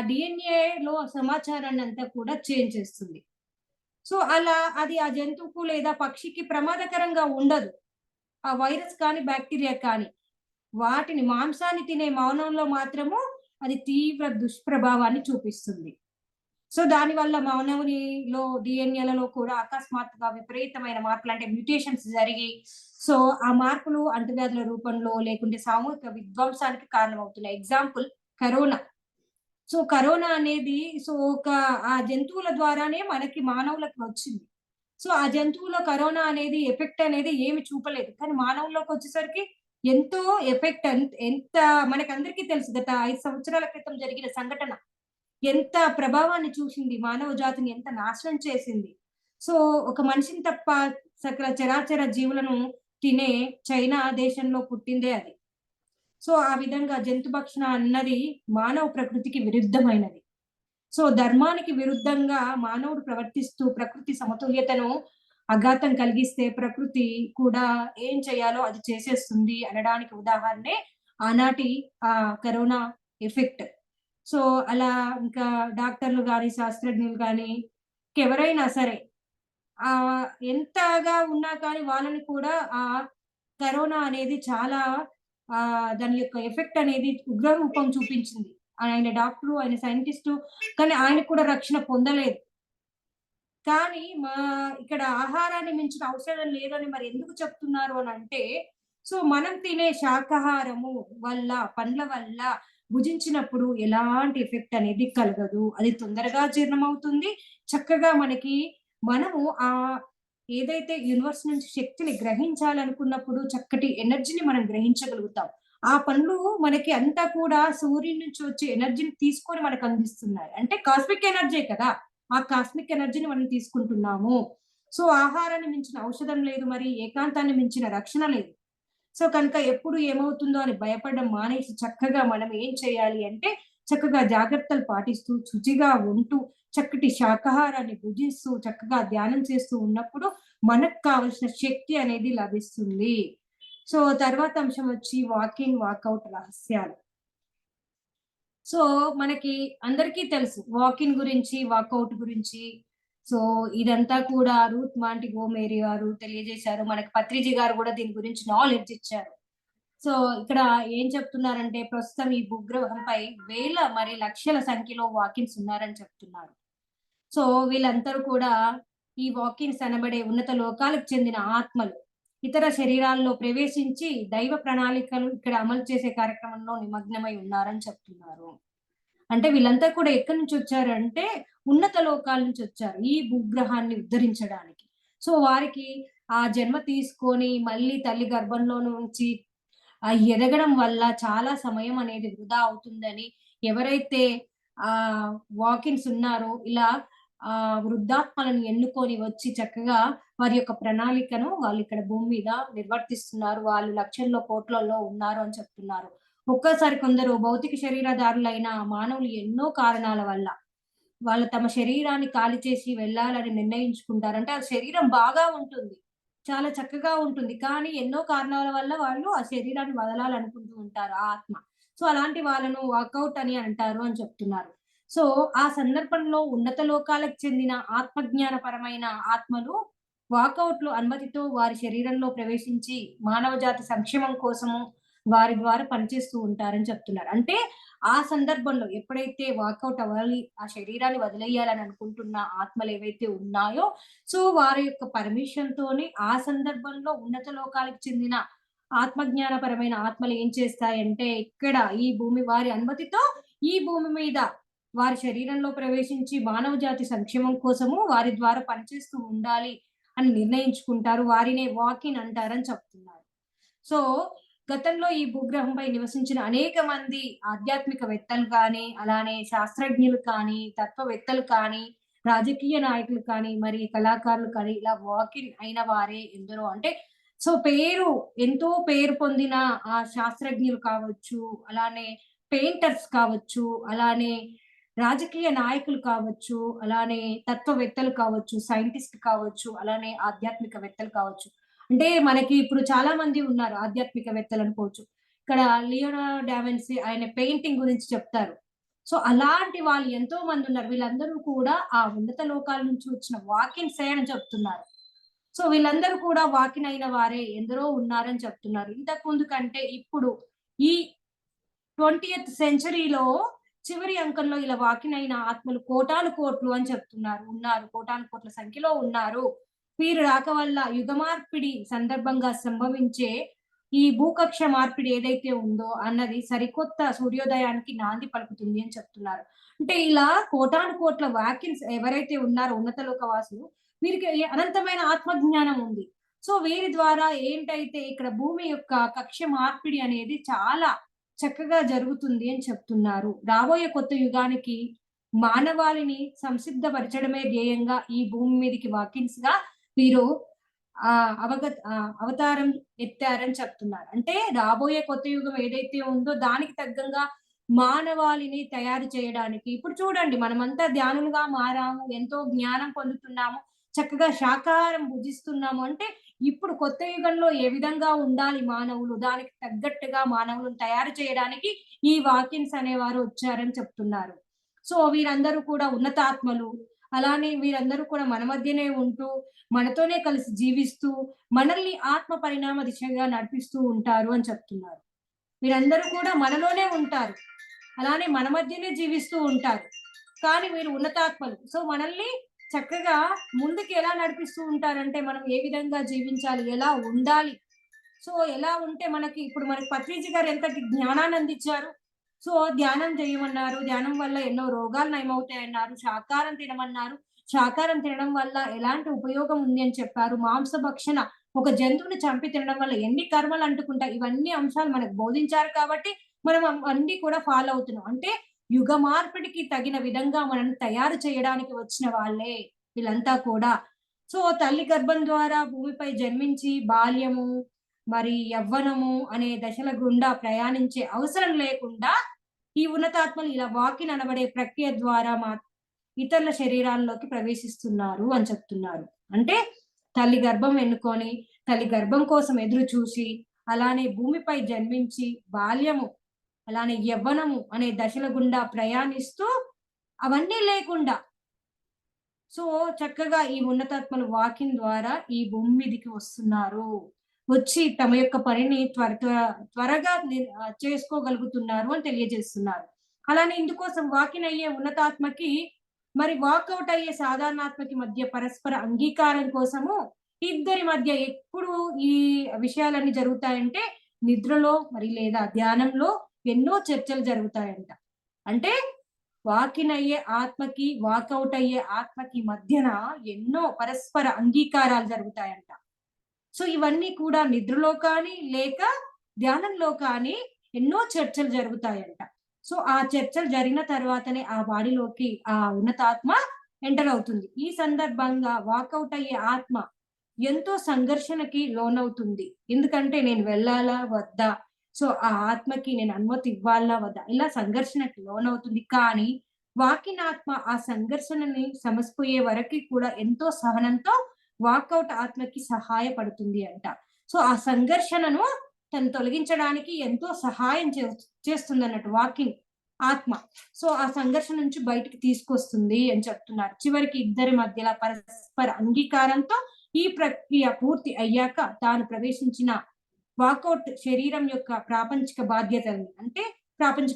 డీఎన్ఏలో సమాచారాన్నంతా కూడా చేంజ్ చేస్తుంది. సో, అలా అది ఆ జంతువుకు లేదా పక్షికి ప్రమాదకరంగా ఉండదు. ఆ వైరస్ కానీ, బాక్టీరియా కానీ. వాటిని మాంసాన్ని తినే మానవుల్లో మాత్రము అది తీవ్ర దుష్ప్రభావాన్ని చూపిస్తుంది. సో, దానివల్ల మానవునిలో డీఎన్ఏలలో కూడా అకస్మాత్తుగా విపరీతమైన మార్పులు అంటే మ్యుటేషన్స్ జరిగి, సో, ఆ మార్పులు అంటువ్యాధుల రూపంలో లేకుంటే సామూహిక విధ్వంసానికి కారణమవుతున్నాయి. Example corona. సో, కరోనా అనేది ఒక ఆ జంతువుల ద్వారానే మనకి మానవులకి వచ్చింది. సో, ఆ జంతువులో కరోనా అనేది ఎఫెక్ట్ అనేది ఏమి చూపలేదు. కానీ మానవుల్లోకొచ్చేసరికి ఎంతో ఎఫెక్ట్ ఎంత మనకందరికీ తెలుసు. గత 5 సంవత్సరాల క్రితం జరిగిన సంఘటన. ఎంత ప్రభావాన్ని చూసింది. మానవ జాతిని ఎంత నాశనం చేసింది. సో, ఒక మనిషిని తప్ప సకల చరాచర జీవులను తినే చైనా దేశంలో పుట్టిందే అది. సో, ఆ విధంగా జంతు భక్షణ అన్నది మానవ ప్రకృతికి విరుద్ధమైనది. సో, ధర్మానికి విరుద్ధంగా మానవుడు ప్రవర్తిస్తూ ప్రకృతి సమతుల్యతను ఆఘాతం కలిగిస్తే ప్రకృతి కూడా ఏం చేయాలో అది చేసేస్తుంది అనడానికి ఉదాహరణే ఆనాటి కరోనా ఎఫెక్ట్. సో, అలా ఇంకా డాక్టర్లు గాని, శాస్త్రజ్ఞులు గాని ఇంకెవరైనా సరే ఎంతగా ఉన్నా కానీ వాళ్ళని కూడా కరోనా అనేది చాలా దాని యొక్క ఎఫెక్ట్ అనేది ఉగ్రరూపం చూపించింది. ఆయన డాక్టరు, ఆయన సైంటిస్టు కానీ ఆయనకు కూడా రక్షణ పొందలేదు. కానీ ఇక్కడ ఆహారాన్ని మించిన ఔషధం లేదని మరి ఎందుకు చెప్తున్నారు అనంటే, సో మనం తినే శాకాహారము వల్ల, పండ్ల వల్ల భుజించినప్పుడు ఎలాంటి ఎఫెక్ట్ అనేది కలగదు. అది తొందరగా జీర్ణమవుతుంది. చక్కగా మనము ఏదైతే యూనివర్స్ నుంచి శక్తిని గ్రహించాలనుకున్నప్పుడు చక్కటి ఎనర్జీని మనం గ్రహించగలుగుతాం. ఆ పండ్లు మనకి అంతా కూడా సూర్యుని నుంచి వచ్చే ఎనర్జీని తీసుకొని మనకు అందిస్తున్నాయి. అంటే కాస్మిక్ ఎనర్జీ కదా! ఆ కాస్మిక్ ఎనర్జీని మనం తీసుకుంటున్నాము. సో, ఆహారాన్ని మించిన ఔషధం లేదు. మరి ఏకాంతాన్ని మించిన రక్షణ లేదు. సో, కనుక ఎప్పుడు ఏమవుతుందో అని భయపడడం మానేసి చక్కగా మనం ఏం చేయాలి అంటే, చక్కగా జాగ్రత్తలు పాటిస్తూ, శుచిగా ఉంటూ, చక్కటి శాకాహారాన్ని భుజిస్తూ, చక్కగా ధ్యానం చేస్తూ ఉన్నప్పుడు మనకు కావాల్సిన శక్తి అనేది లభిస్తుంది. సో, తర్వాత అంశం వచ్చి వాకింగ్, వాకౌట్ రహస్యాలు. సో, మనకి అందరికీ తెలుసు. వాకిన్ గురించి, వాకౌట్ గురించి. సో, ఇదంతా కూడా రూత్ మాంటిగోమేరి గారు తెలియజేశారు. మనకి పత్రిజీ గారు గూడా దీని గురించి నాలెడ్జ్ ఇచ్చారు. సో, ఇక్కడ ఏం చెప్తున్నారంటే, ప్రస్తుతం ఈ భూగ్రహంపై వేల మరి లక్షల సంఖ్యలో వాకిన్స్ ఉన్నారని చెప్తున్నారు. సో, వీళ్ళందరూ కూడా ఈ వాకిన్స్ అనబడే ఉన్నత లోకాలకు చెందిన ఆత్మలు. ఇతర శరీరాల్లో ప్రవేశించి దైవ ప్రణాళికలు ఇక్కడ అమలు చేసే కార్యక్రమంలో నిమగ్నమై ఉన్నారని చెప్తున్నారు. అంటే వీళ్ళంతా కూడా ఎక్కడి నుంచొచ్చారంటే, ఉన్నత లోకాల నుంచొచ్చారు. ఈ భూగ్రహాన్ని ఉద్ధరించడానికి. సో, వారికి ఆ జన్మ తీసుకొని మళ్ళీ తల్లి గర్భంలో నుంచి ఎదగడం వల్ల చాలా సమయం అనేది వృధా అవుతుందని ఎవరైతే వాకిన్స్ ఉన్నారో ఇలా వృద్ధాత్మలను ఎన్నుకొని వచ్చి చక్కగా వారి యొక్క ప్రణాళికను వాళ్ళిక్కడ భూమి మీద నిర్వర్తిస్తున్నారు. వాళ్ళు లక్షల్లో, కోట్లల్లో ఉన్నారు అని చెప్తున్నారు. ఒక్కోసారి కొందరు భౌతిక శరీరధారులైన మానవులు ఎన్నో కారణాల వల్ల వాళ్ళు తమ శరీరాన్ని ఖాళీ చేసి వెళ్ళాలని నిర్ణయించుకుంటారు. అంటే ఆ శరీరం బాగా ఉంటుంది. చాలా చక్కగా ఉంటుంది. కానీ ఎన్నో కారణాల వల్ల వాళ్ళు ఆ శరీరాన్ని వదలాలనుకుంటూ ఉంటారు ఆ ఆత్మ. సో, అలాంటి వాళ్ళను వాకౌట్ అని అంటారు అని చెప్తున్నారు. సో, ఆ సందర్భంలో ఉన్నత లోకాలకు చెందిన ఆత్మజ్ఞానపరమైన ఆత్మలు వాకౌట్‌లు అనుమతితో వారి శరీరంలో ప్రవేశించి మానవ జాతి సంక్షేమం కోసము వారి ద్వారా పనిచేస్తూ ఉంటారని చెప్తున్నారు. అంటే ఆ సందర్భంలో ఎప్పుడైతే వాకౌట్ అవ్వాలి, ఆ శరీరాన్ని వదిలేయాలని అనుకుంటున్న ఆత్మలేవైతే ఉన్నాయో, సో వారి యొక్క పర్మిషన్‌తోని ఆ సందర్భంలో ఉన్నత లోకాలకు చెందిన ఆత్మజ్ఞానపరమైన ఆత్మలు ఏం చేస్తాయంటే, ఇక్కడ ఈ భూమి వారి అనుమతితో ఈ భూమి మీద వారి శరీరంలో ప్రవేశించి మానవ జాతి సంక్షేమం కోసము వారి ద్వారా పనిచేస్తూ ఉండాలి అని నిర్ణయించుకుంటారు. వారినే వాక్ ఇన్ అంటారని చెప్తున్నారు. సో, గతంలో ఈ భూగ్రహంపై నివసించిన అనేక మంది ఆధ్యాత్మికవేత్తలు కానీ, అలానే శాస్త్రజ్ఞులు కానీ, తత్వవేత్తలు కానీ, రాజకీయ నాయకులు కానీ, మరి కళాకారులు కానీ ఇలా వాక్ ఇన్ అయిన వారే ఎందరో. అంటే సో, ఎంతో పేరు పొందిన ఆ శాస్త్రజ్ఞులు కావచ్చు, అలానే పెయింటర్స్ కావచ్చు, అలానే రాజకీయ నాయకులు కావచ్చు, అలానే తత్వవేత్తలు కావచ్చు, సైంటిస్ట్ కావచ్చు, అలానే ఆధ్యాత్మికవేత్తలు కావచ్చు. అంటే మనకి ఇప్పుడు చాలా మంది ఉన్నారు ఆధ్యాత్మికవేత్తలు అనుకోవచ్చు. ఇక్కడ లియోనార్డో డావిన్సీ ఆయన పెయింటింగ్ గురించి చెప్తారు. సో, అలాంటి వాళ్ళు ఎంతో మందున్నారు. వీళ్ళందరూ కూడా ఆ ఉన్నత లోకాల నుంచి వచ్చిన వాకిన్సే అని చెప్తున్నారు. సో, వీళ్ళందరూ కూడా వాకిన్ అయిన వారే ఎందరో ఉన్నారని చెప్తున్నారు. ఇంతకు ముందు కంటే ఇప్పుడు ఈ 20థ్ సెంచరీలో చివరి అంకంలో ఇలా వాకిన్ అయిన ఆత్మలు కోటాను కోట్లు అని చెప్తున్నారు. ఉన్నారు. కోటాను కోట్ల సంఖ్యలో ఉన్నారు. వీరి రాక వల్ల యుగ మార్పిడి సందర్భంగా సంభవించే ఈ భూకక్ష మార్పిడి ఏదైతే ఉందో అన్నది సరికొత్త సూర్యోదయానికి నాంది పలుకుతుంది అని చెప్తున్నారు. అంటే ఇలా కోటాను కోట్ల వాకిన్స్ ఎవరైతే ఉన్నారో ఉన్నత లోకవాసులు వీరికి అనంతమైన ఆత్మజ్ఞానం ఉంది. సో, వీరి ద్వారా ఏంటైతే ఇక్కడ భూమి యొక్క కక్ష మార్పిడి అనేది చాలా చక్కగా జరుగుతుంది అని చెప్తున్నారు. రాబోయే కొత్త యుగానికి మానవాళిని సంసిద్ధపరచడమే ధ్యేయంగా ఈ భూమి మీదకి వాకిన్స్‌గా వీరు అవతారం ఎత్తారని చెప్తున్నారు. అంటే రాబోయే కొత్త యుగం ఏదైతే ఉందో దానికి తగ్గంగా మానవాళిని తయారు చేయడానికి ఇప్పుడు చూడండి మనమంతా ధ్యానులుగా మారాము. ఎంతో జ్ఞానం పొందుతున్నాము. చక్కగా శాకాహారం భుజిస్తున్నాము. అంటే ఇప్పుడు కొత్త యుగంలో ఏ విధంగా ఉండాలి మానవులు, దానికి తగ్గట్టుగా మానవులను తయారు చేయడానికి ఈ వాకిన్స్ అనేవారు వచ్చారని చెప్తున్నారు. సో, వీరందరూ కూడా ఉన్నతాత్మలు. అలానే వీరందరూ కూడా మన మధ్యనే ఉంటూ, మనతోనే కలిసి జీవిస్తూ, మనల్ని ఆత్మ పరిణామ దిశగా నడిపిస్తూ ఉంటారు అని చెప్తున్నారు. వీరందరూ కూడా మనలోనే ఉంటారు. అలానే మన మధ్యనే జీవిస్తూ ఉంటారు. కానీ వీరు ఉన్నతాత్మలు. సో, మనల్ని చక్కగా ముందుకు ఎలా నడిపిస్తూ ఉంటారంటే, మనం ఏ విధంగా జీవించాలి, ఎలా ఉండాలి, సో, ఎలా ఉంటే ఇప్పుడు మనకి పత్రిజీ గారు ఎంతటి జ్ఞానాన్ని అందించారు. సో, ధ్యానం చేయమన్నారు. ధ్యానం వల్ల ఎన్నో రోగాలు నయమవుతాయన్నారు. శాకాహారం తినమన్నారు. శాకాహారం తినడం వల్ల ఎలాంటి ఉపయోగం ఉంది అని చెప్పారు. మాంసభక్షణ ఒక జంతువుని చంపి తినడం వల్ల ఎన్ని కర్మలు అంటుకుంటాయి. ఇవన్నీ అంశాలు మనకు బోధించారు కాబట్టి, మనం అవన్నీ కూడా ఫాలో అవుతున్నాం. అంటే యుగ మార్పిడికి తగిన విధంగా మనల్ని తయారు చేయడానికి వచ్చిన వాళ్ళే వీళ్ళంతా కూడా. సో, తల్లి గర్భం ద్వారా భూమిపై జన్మించి బాల్యము, మరి యవ్వనము అనే దశల గుండా ప్రయాణించే అవసరం లేకుండా ఈ ఉన్నతాత్మలు ఇలా వాకిన్ అనబడే ప్రక్రియ ద్వారా ఇతరుల శరీరాల్లోకి ప్రవేశిస్తున్నారు అని చెప్తున్నారు. అంటే తల్లి గర్భం ఎన్నుకొని, తల్లి గర్భం కోసం ఎదురు చూసి, అలానే భూమిపై జన్మించి బాల్యము, అలానే యవ్వనము అనే దశల గుండా ప్రయాణిస్తూ అవన్నీ లేకుండా సో, చక్కగా ఈ ఉన్నతాత్మలు వాకిన్ ద్వారా ఈ భూమి మీదకి వస్తున్నారు. వచ్చి తమ యొక్క పనిని త్వరగా చేసుకోగలుగుతున్నారు అని తెలియజేస్తున్నారు. అలానే ఇందుకోసం వాకిన్ అయ్యే ఉన్నతాత్మకి, మరి వాకౌట్ అయ్యే సాధారణాత్మకి మధ్య పరస్పర అంగీకారం కోసము ఇద్దరి మధ్య ఎప్పుడు ఈ విషయాలన్నీ జరుగుతాయంటే, నిద్రలో లేదా ధ్యానంలో ఎన్నో చర్చలు జరుగుతాయంట. అంటే వాకిన్ అయ్యే ఆత్మకి, వాకౌట్ అయ్యే ఆత్మకి మధ్యన ఎన్నో పరస్పర అంగీకారాలు జరుగుతాయంట. సో, ఇవన్నీ కూడా నిద్రలో కానీ, లేక ధ్యానంలో కానీ ఎన్నో చర్చలు జరుగుతాయంట. సో, ఆ చర్చలు జరిగిన తర్వాతనే ఆ బాడీలోకి ఆ ఉన్నతాత్మ ఎంటర్ అవుతుంది. ఈ సందర్భంగా వాకౌట్ అయ్యే ఆత్మ ఎంతో సంఘర్షణకి లోనవుతుంది. ఎందుకంటే నేను వెళ్ళాలా? వద్దా? సో, ఆ ఆత్మకి నేను అనుమతి ఇవ్వాలా? వద్దా? ఇలా సంఘర్షణకి లోనవుతుంది. కానీ వాకిన్ ఆత్మ ఆ సంఘర్షణని సమసిపోయే వరకి కూడా ఎంతో సహనంతో వాకౌట్ ఆత్మకి సహాయపడుతుంది అంట. సో, ఆ సంఘర్షణను తను తొలగించడానికి ఎంతో సహాయం చేస్తుందన్నట్టు వాకింగ్ ఆత్మ. సో, ఆ సంఘర్షణ నుంచి బయటికి తీసుకొస్తుంది అని చెప్తున్నారు. చివరికి ఇద్దరి మధ్యల పరస్పర అంగీకారంతో ఈ ప్రక్రియ పూర్తి అయ్యాక తాను ప్రవేశించిన వాకౌట్ శరీరం యొక్క ప్రాపంచిక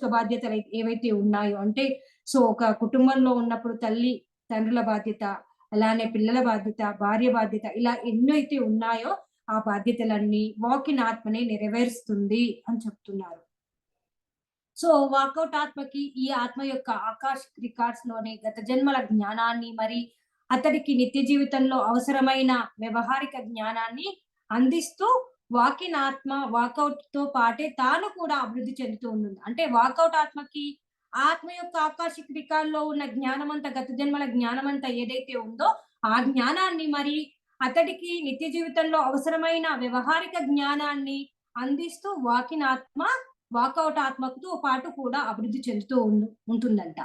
బాధ్యతలు ఏవైతే ఉన్నాయో అంటే సో, ఒక కుటుంబంలో ఉన్నప్పుడు తల్లి, తండ్రుల బాధ్యత, అలానే పిల్లల బాధ్యత, భార్య బాధ్యత ఇలా ఎన్నైతే ఉన్నాయో ఆ బాధ్యతలన్నీ వాకిన్ ఆత్మనే నెరవేరుస్తుంది అని చెప్తున్నారు. సో, వాకౌట్ ఆత్మకి ఈ ఆత్మ యొక్క ఆకాశిక్ రికార్డ్స్‌లోని గత జన్మల జ్ఞానాన్ని, మరి అతడికి నిత్య జీవితంలో అవసరమైన వ్యవహారిక జ్ఞానాన్ని అందిస్తూ వాకిన్ ఆత్మ వాకౌట్‌తో పాటే తాను కూడా అభివృద్ధి చెందుతూ ఉంటుంది. అంటే వాకౌట్ ఆత్మకి ఆత్మ యొక్క ఆకాశిక రికార్డ్‌లో ఉన్న జ్ఞానమంతా గత జన్మల జ్ఞానమంతా ఏదైతే ఉందో, ఆ జ్ఞానాన్ని మరి అతడికి నిత్య జీవితంలో అవసరమైన వ్యవహారిక జ్ఞానాన్ని అందిస్తూ వాకిన్ ఆత్మ వాకౌట్ ఆత్మతో పాటు కూడా అభివృద్ధి చెందుతూ ఉంటుందంట.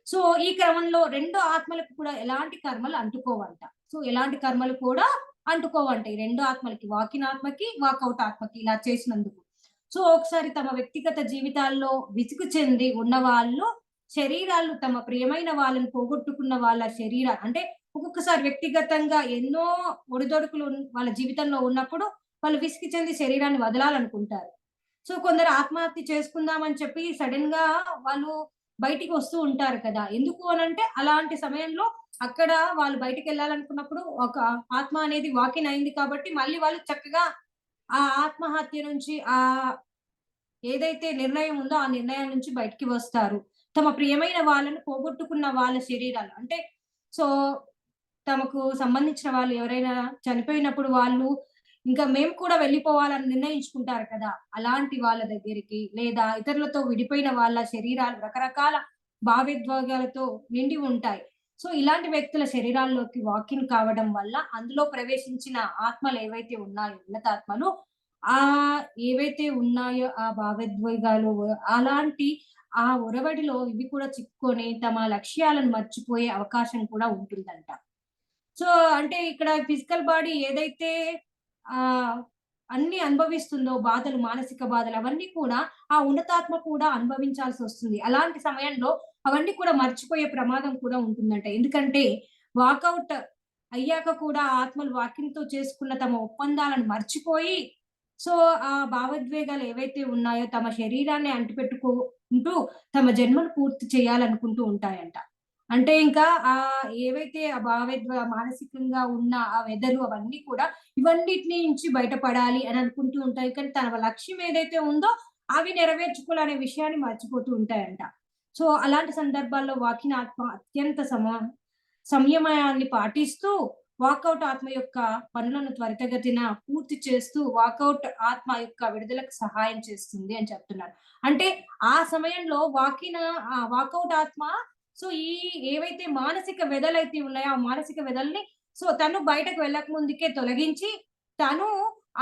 సో, ఈ క్రమంలో 2 ఆత్మలకు కూడా ఎలాంటి కర్మలు అంటుకోవంట. సో, ఎలాంటి కర్మలు కూడా అంటుకోవంట. ఈ 2 ఆత్మలకి వాకిన్ ఆత్మకి, వాకౌట్ ఆత్మకి ఇలా చేసినందుకు. సో, ఒకసారి తమ వ్యక్తిగత జీవితాల్లో విసుగు చెంది ఉన్నవాళ్ళు శరీరాలు తమ ప్రియమైన వాళ్ళని పోగొట్టుకున్న వాళ్ళ అంటే ఒక్కొక్కసారి వ్యక్తిగతంగా ఎన్నో ఒడిదొడుకులు వాళ్ళ జీవితంలో ఉన్నప్పుడు వాళ్ళు విసిగి చెంది శరీరాన్ని వదలాలనుకుంటారు. సో, కొందరు ఆత్మహత్య చేసుకుందామని చెప్పి సడెన్‌గా వాళ్ళు బయటికి వస్తూ ఉంటారు కదా! ఎందుకు అనంటే అలాంటి సమయంలో అక్కడ వాళ్ళు బయటికెళ్ళాలనుకున్నప్పుడు ఒక ఆత్మ అనేది వాకిన్ అయింది కాబట్టి మళ్ళీ వాళ్ళు చక్కగా ఆ ఆత్మహత్య నుంచి ఏదైతే నిర్ణయం ఉందో ఆ నిర్ణయం నుంచి బయటికి వస్తారు. తమ ప్రియమైన వాళ్ళను పోగొట్టుకున్న వాళ్ళ శరీరాలు అంటే సో, తమకు సంబంధించిన వాళ్ళు ఎవరైనా చనిపోయినప్పుడు వాళ్ళు ఇంకా మేము కూడా వెళ్ళిపోవాలని నిర్ణయించుకుంటారు కదా! అలాంటి వాళ్ళ దగ్గరికి లేదా ఇతరులతో విడిపోయిన వాళ్ళ శరీరాలు రకరకాల భావోద్వేగాలతో నిండి ఉంటాయి. సో, ఇలాంటి వ్యక్తుల శరీరాల్లోకి వాకిన్ కావడం వల్ల అందులో ప్రవేశించిన ఆత్మలేవైతే ఉన్నాయో ఉన్నతాత్మలు ఏవైతే ఉన్నాయో ఆ భావోద్వేగాలు అలాంటి ఆ ఒరవడిలో ఇవి కూడా చిక్కుకొని తమ లక్ష్యాలను మర్చిపోయే అవకాశం కూడా ఉంటుందంట. సో, అంటే ఇక్కడ ఫిజికల్ బాడీ ఏదైతే ఆహ్, అన్నీ అనుభవిస్తుందో బాధలు, మానసిక బాధలు అవన్నీ కూడా ఆ ఉన్నతాత్మ కూడా అనుభవించాల్సొస్తుంది. అలాంటి సమయంలో అవన్నీ కూడా మర్చిపోయే ప్రమాదం కూడా ఉంటుందంట. ఎందుకంటే వాకౌట్ అయ్యాక కూడా ఆత్మలు వాకింగ్‌తో చేసుకున్న తమ ఒప్పందాలను మర్చిపోయి సో, ఆ భావోద్వేగాలు ఏవైతే ఉన్నాయో తమ శరీరాన్ని అంటిపెట్టుకుంటూ తమ జన్మను పూర్తి చేయాలనుకుంటూ ఉంటాయంట. అంటే ఇంకా ఏవైతే ఆ మానసికంగా ఉన్న ఆ వెదలు అవన్నీ కూడా ఇవన్నిటి నుంచి బయటపడాలి అని అనుకుంటూ ఉంటాయి. కానీ తన లక్ష్యం ఏదైతే ఉందో అవి నెరవేర్చుకోవాలనే విషయాన్ని మర్చిపోతూ ఉంటాయంట. సో, అలాంటి సందర్భాల్లో వాకిన ఆత్మ అత్యంత సంయమయాన్ని పాటిస్తూ వాకౌట్ ఆత్మ యొక్క పనులను త్వరితగతిన పూర్తి చేస్తూ వాకౌట్ ఆత్మ యొక్క విడుదలకు సహాయం చేస్తుంది అని చెప్తున్నారు. అంటే ఆ సమయంలో వాకౌట్ ఆత్మ సో, ఏవైతే మానసిక వ్యధలైతే ఉన్నాయో, ఆ మానసిక వ్యధల్ని సో, తను బయటకు వెళ్ళక ముందుకే తొలగించి, తను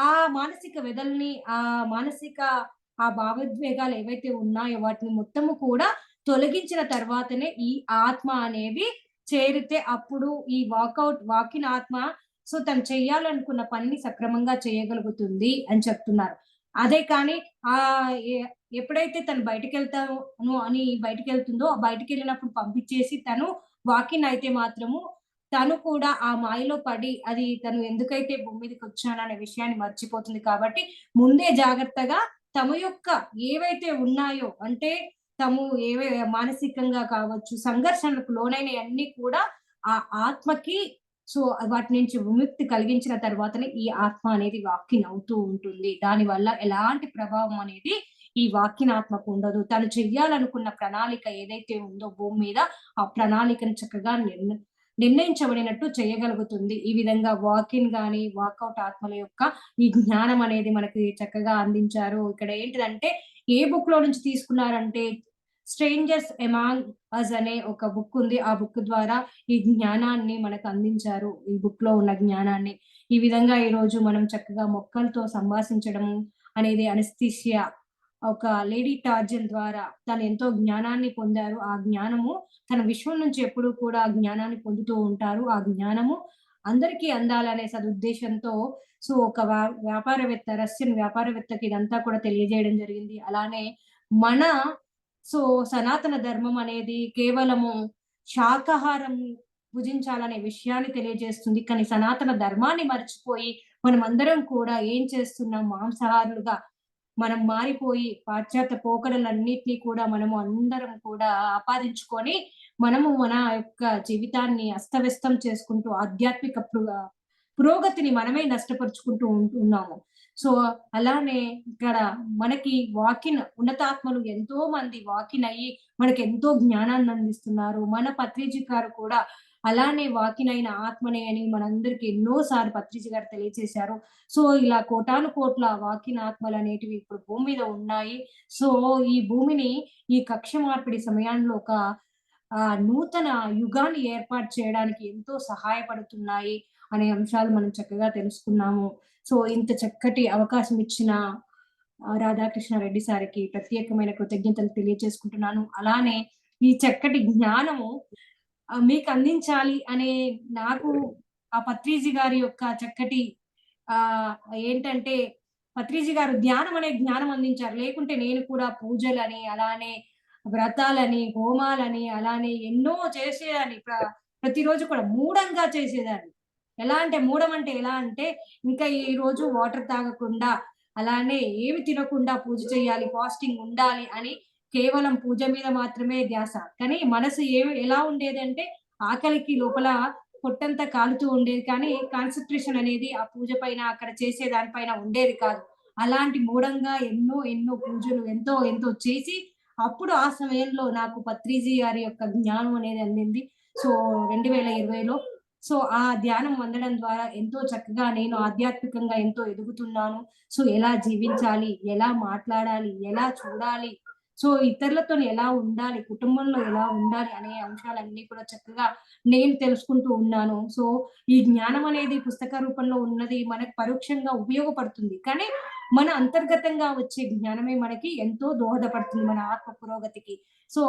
ఆ మానసిక వ్యధల్ని, మానసిక భావోద్వేగాలు ఏవైతే ఉన్నాయో వాటిని మొత్తము కూడా తొలగించిన తర్వాతనే ఈ ఆత్మ అనేది చేరితే అప్పుడు ఈ వాకిన్ ఆత్మ సో, తను చేయాలనుకున్న పనిని సక్రమంగా చేయగలుగుతుంది అని చెప్తున్నారు. అదే కానీ ఆహ్, ఎ ఎప్పుడైతే తను బయటికెళ్తాను అని బయటికెళ్తుందో, ఆ బయటికెళ్ళినప్పుడు పంపించేసి తను వాకిన్ అయితే మాత్రము తను కూడా ఆ మాయలో పడి అది తను ఎందుకైతే భూమి మీదకొచ్చాననే విషయాన్ని మర్చిపోతుంది కాబట్టి, ముందే జాగ్రత్తగా తమ యొక్క ఏవైతే ఉన్నాయో అంటే తాము మానసికంగా కావచ్చు, సంఘర్షణలకు లోనైనయన్నీ కూడా ఆ ఆత్మకి సో, వాటి నుంచి విముక్తి కలిగించిన తర్వాతనే ఈ ఆత్మ అనేది వాకిన్ అవుతూ ఉంటుంది. దానివల్ల ఎలాంటి ప్రభావం అనేది ఈ వాకిన్ ఆత్మకు ఉండదు. తను చెయ్యాలనుకున్న ప్రణాళిక ఏదైతే ఉందో భూమి మీద, ఆ ప్రణాళికను చక్కగా నిర్ణయించబడినట్టు చేయగలుగుతుంది. ఈ విధంగా వాకిన్ గాని, వాకౌట్ ఆత్మల యొక్క ఈ జ్ఞానం అనేది మనకి చక్కగా అందించారు. ఇక్కడ ఏంటిదంటే ఏ బుక్‌లో నుంచి తీసుకున్నారంటే 'స్ట్రేంజర్స్ ఎమాంగ్ అస్' అనే ఒక బుక్ ఉంది. ఆ బుక్ ద్వారా ఈ జ్ఞానాన్ని మనకు అందించారు. ఈ బుక్‌లో ఉన్న జ్ఞానాన్ని. ఈ విధంగా ఈరోజు మనం చక్కగా మొక్కలతో సంభాషించడం అనేది అనస్థీషియా ఒక లేడీ టార్జన్ ద్వారా తను ఎంతో జ్ఞానాన్ని పొందారు. ఆ జ్ఞానము తన విశ్వం నుంచి ఎప్పుడూ కూడా ఆ జ్ఞానాన్ని పొందుతూ ఉంటారు. ఆ జ్ఞానము అందరికీ అందాలనే సదుద్దేశంతో సో, ఒక వ్యాపారవేత్త రష్యన్ వ్యాపారవేత్తకి ఇదంతా కూడా తెలియజేయడం జరిగింది. అలానే మన సో, సనాతన ధర్మం అనేది కేవలము శాకాహారం భుజించాలనే విషయాన్ని తెలియజేస్తుంది. కానీ సనాతన ధర్మాన్ని మర్చిపోయి మనమందరం కూడా ఏం చేస్తున్నాం మాంసాహారులుగా మనం మారిపోయి పాశ్చాత్య పోకడలన్నిటిని కూడా మనము అందరం కూడా ఆపాదించుకొని, మనము మన యొక్క జీవితాన్ని అస్తవ్యస్తం చేసుకుంటూ ఆధ్యాత్మిక పురోగతిని మనమే నష్టపరుచుకుంటూ ఉంటున్నాము. సో, అలానే ఇక్కడ మనకి ఉన్నతాత్మలు ఎంతో మంది వాకిన్ అయ్యి మనకెంతో జ్ఞానాన్ని అందిస్తున్నారు. మన పత్రిజీ గారు కూడా అలానే వాకినైన ఆత్మనే అని మనందరికీ ఎన్నోసార్లు పత్రిజీ గారు తెలియజేశారు. సో, ఇలా కోటాను కోట్ల వాకిన ఆత్మలనేటివి ఇప్పుడు భూమి మీద ఉన్నాయి. సో, ఈ భూమిని ఈ కక్ష మార్పిడి సమయంలో ఒక నూతన యుగాన్ని ఏర్పాటు చేయడానికి ఎంతో సహాయపడుతున్నాయి అనే అంశాలు మనం చక్కగా తెలుసుకున్నాము. సో, ఇంత చక్కటి అవకాశం ఇచ్చిన రాధాకృష్ణారెడ్డి సార్‌కి ప్రత్యేకమైన కృతజ్ఞతలు తెలియజేసుకుంటున్నాను. అలానే ఈ చక్కటి జ్ఞానము మీకందించాలి అనే నాకు ఆ పత్రిజీ గారి యొక్క చక్కటి ఆహ్, ఏంటంటే పత్రిజీ గారు ధ్యానం అనే జ్ఞానం అందించారు. లేకుంటే నేను కూడా పూజలని, అలానే వ్రతాలని, హోమాలని, అలానే ఎన్నో చేసేదాన్ని. ప్రతిరోజు కూడా మూఢంగా చేసేదాన్ని. ఎలా అంటే మూఢం అంటే ఎలా అంటే ఇంకా ఈరోజు వాటర్ తాగకుండా, అలానే ఏమి తినకుండా పూజ చేయాలి, ఫాస్టింగ్ ఉండాలి అని కేవలం పూజ మీద మాత్రమే ధ్యాస. కానీ మనసు ఎలా ఉండేదంటే ఆకలికి లోపల పొట్టంతా కాలుతూ ఉండేది. కానీ కాన్సంట్రేషన్ అనేది ఆ పూజ పైన, అక్కడ చేసే దాని పైన ఉండేది కాదు. అలాంటి మూఢంగా ఎన్నో, ఎన్నో పూజలు ఎంతో, ఎంతో చేసి అప్పుడు ఆ సమయంలో నాకు పత్రిజీ గారి యొక్క జ్ఞానం అనేది అందింది. సో, 2020లో సో, ఆ ధ్యానం అందడం ద్వారా ఎంతో చక్కగా నేను ఆధ్యాత్మికంగా ఎంతో ఎదుగుతున్నాను. సో, ఎలా జీవించాలి? ఎలా మాట్లాడాలి? ఎలా చూడాలి? సో, ఇతరులతోని ఎలా ఉండాలి? కుటుంబంలో ఎలా ఉండాలి? అనే అంశాలన్నీ కూడా చక్కగా నేను తెలుసుకుంటూ ఉన్నాను. సో, ఈ జ్ఞానం అనేది పుస్తక రూపంలో ఉన్నది మనకు పరోక్షంగా ఉపయోగపడుతుంది. కానీ, మన అంతర్గతంగా వచ్చే జ్ఞానమే మనకి ఎంతో దోహదపడుతుంది మన ఆత్మ పురోగతికి. సో,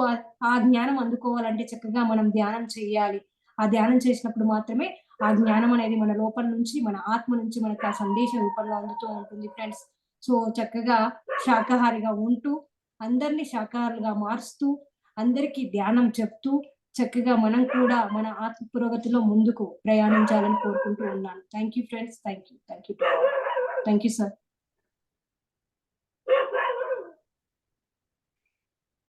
ఆ జ్ఞానం అందుకోవాలంటే చక్కగా మనం ధ్యానం చేయాలి. ఆ ధ్యానం చేసినప్పుడు మాత్రమే ఆ జ్ఞానం అనేది మన లోపల నుంచి, మన ఆత్మ నుంచి మనకు ఆ సందేశ రూపంలో అందుతూ ఉంటుంది ఫ్రెండ్స్. సో, చక్కగా శాకాహారిగా ఉంటూ, అందరిని శాకాహారులుగా మారుస్తూ, అందరికీ ధ్యానం చెప్తూ, చక్కగా మనం కూడా మన ఆత్మ పురోగతిలో ముందుకు ప్రయాణించాలని కోరుకుంటూ ఉన్నాను. Thank you friends. Thank you. Thank you to all. Thank you sir.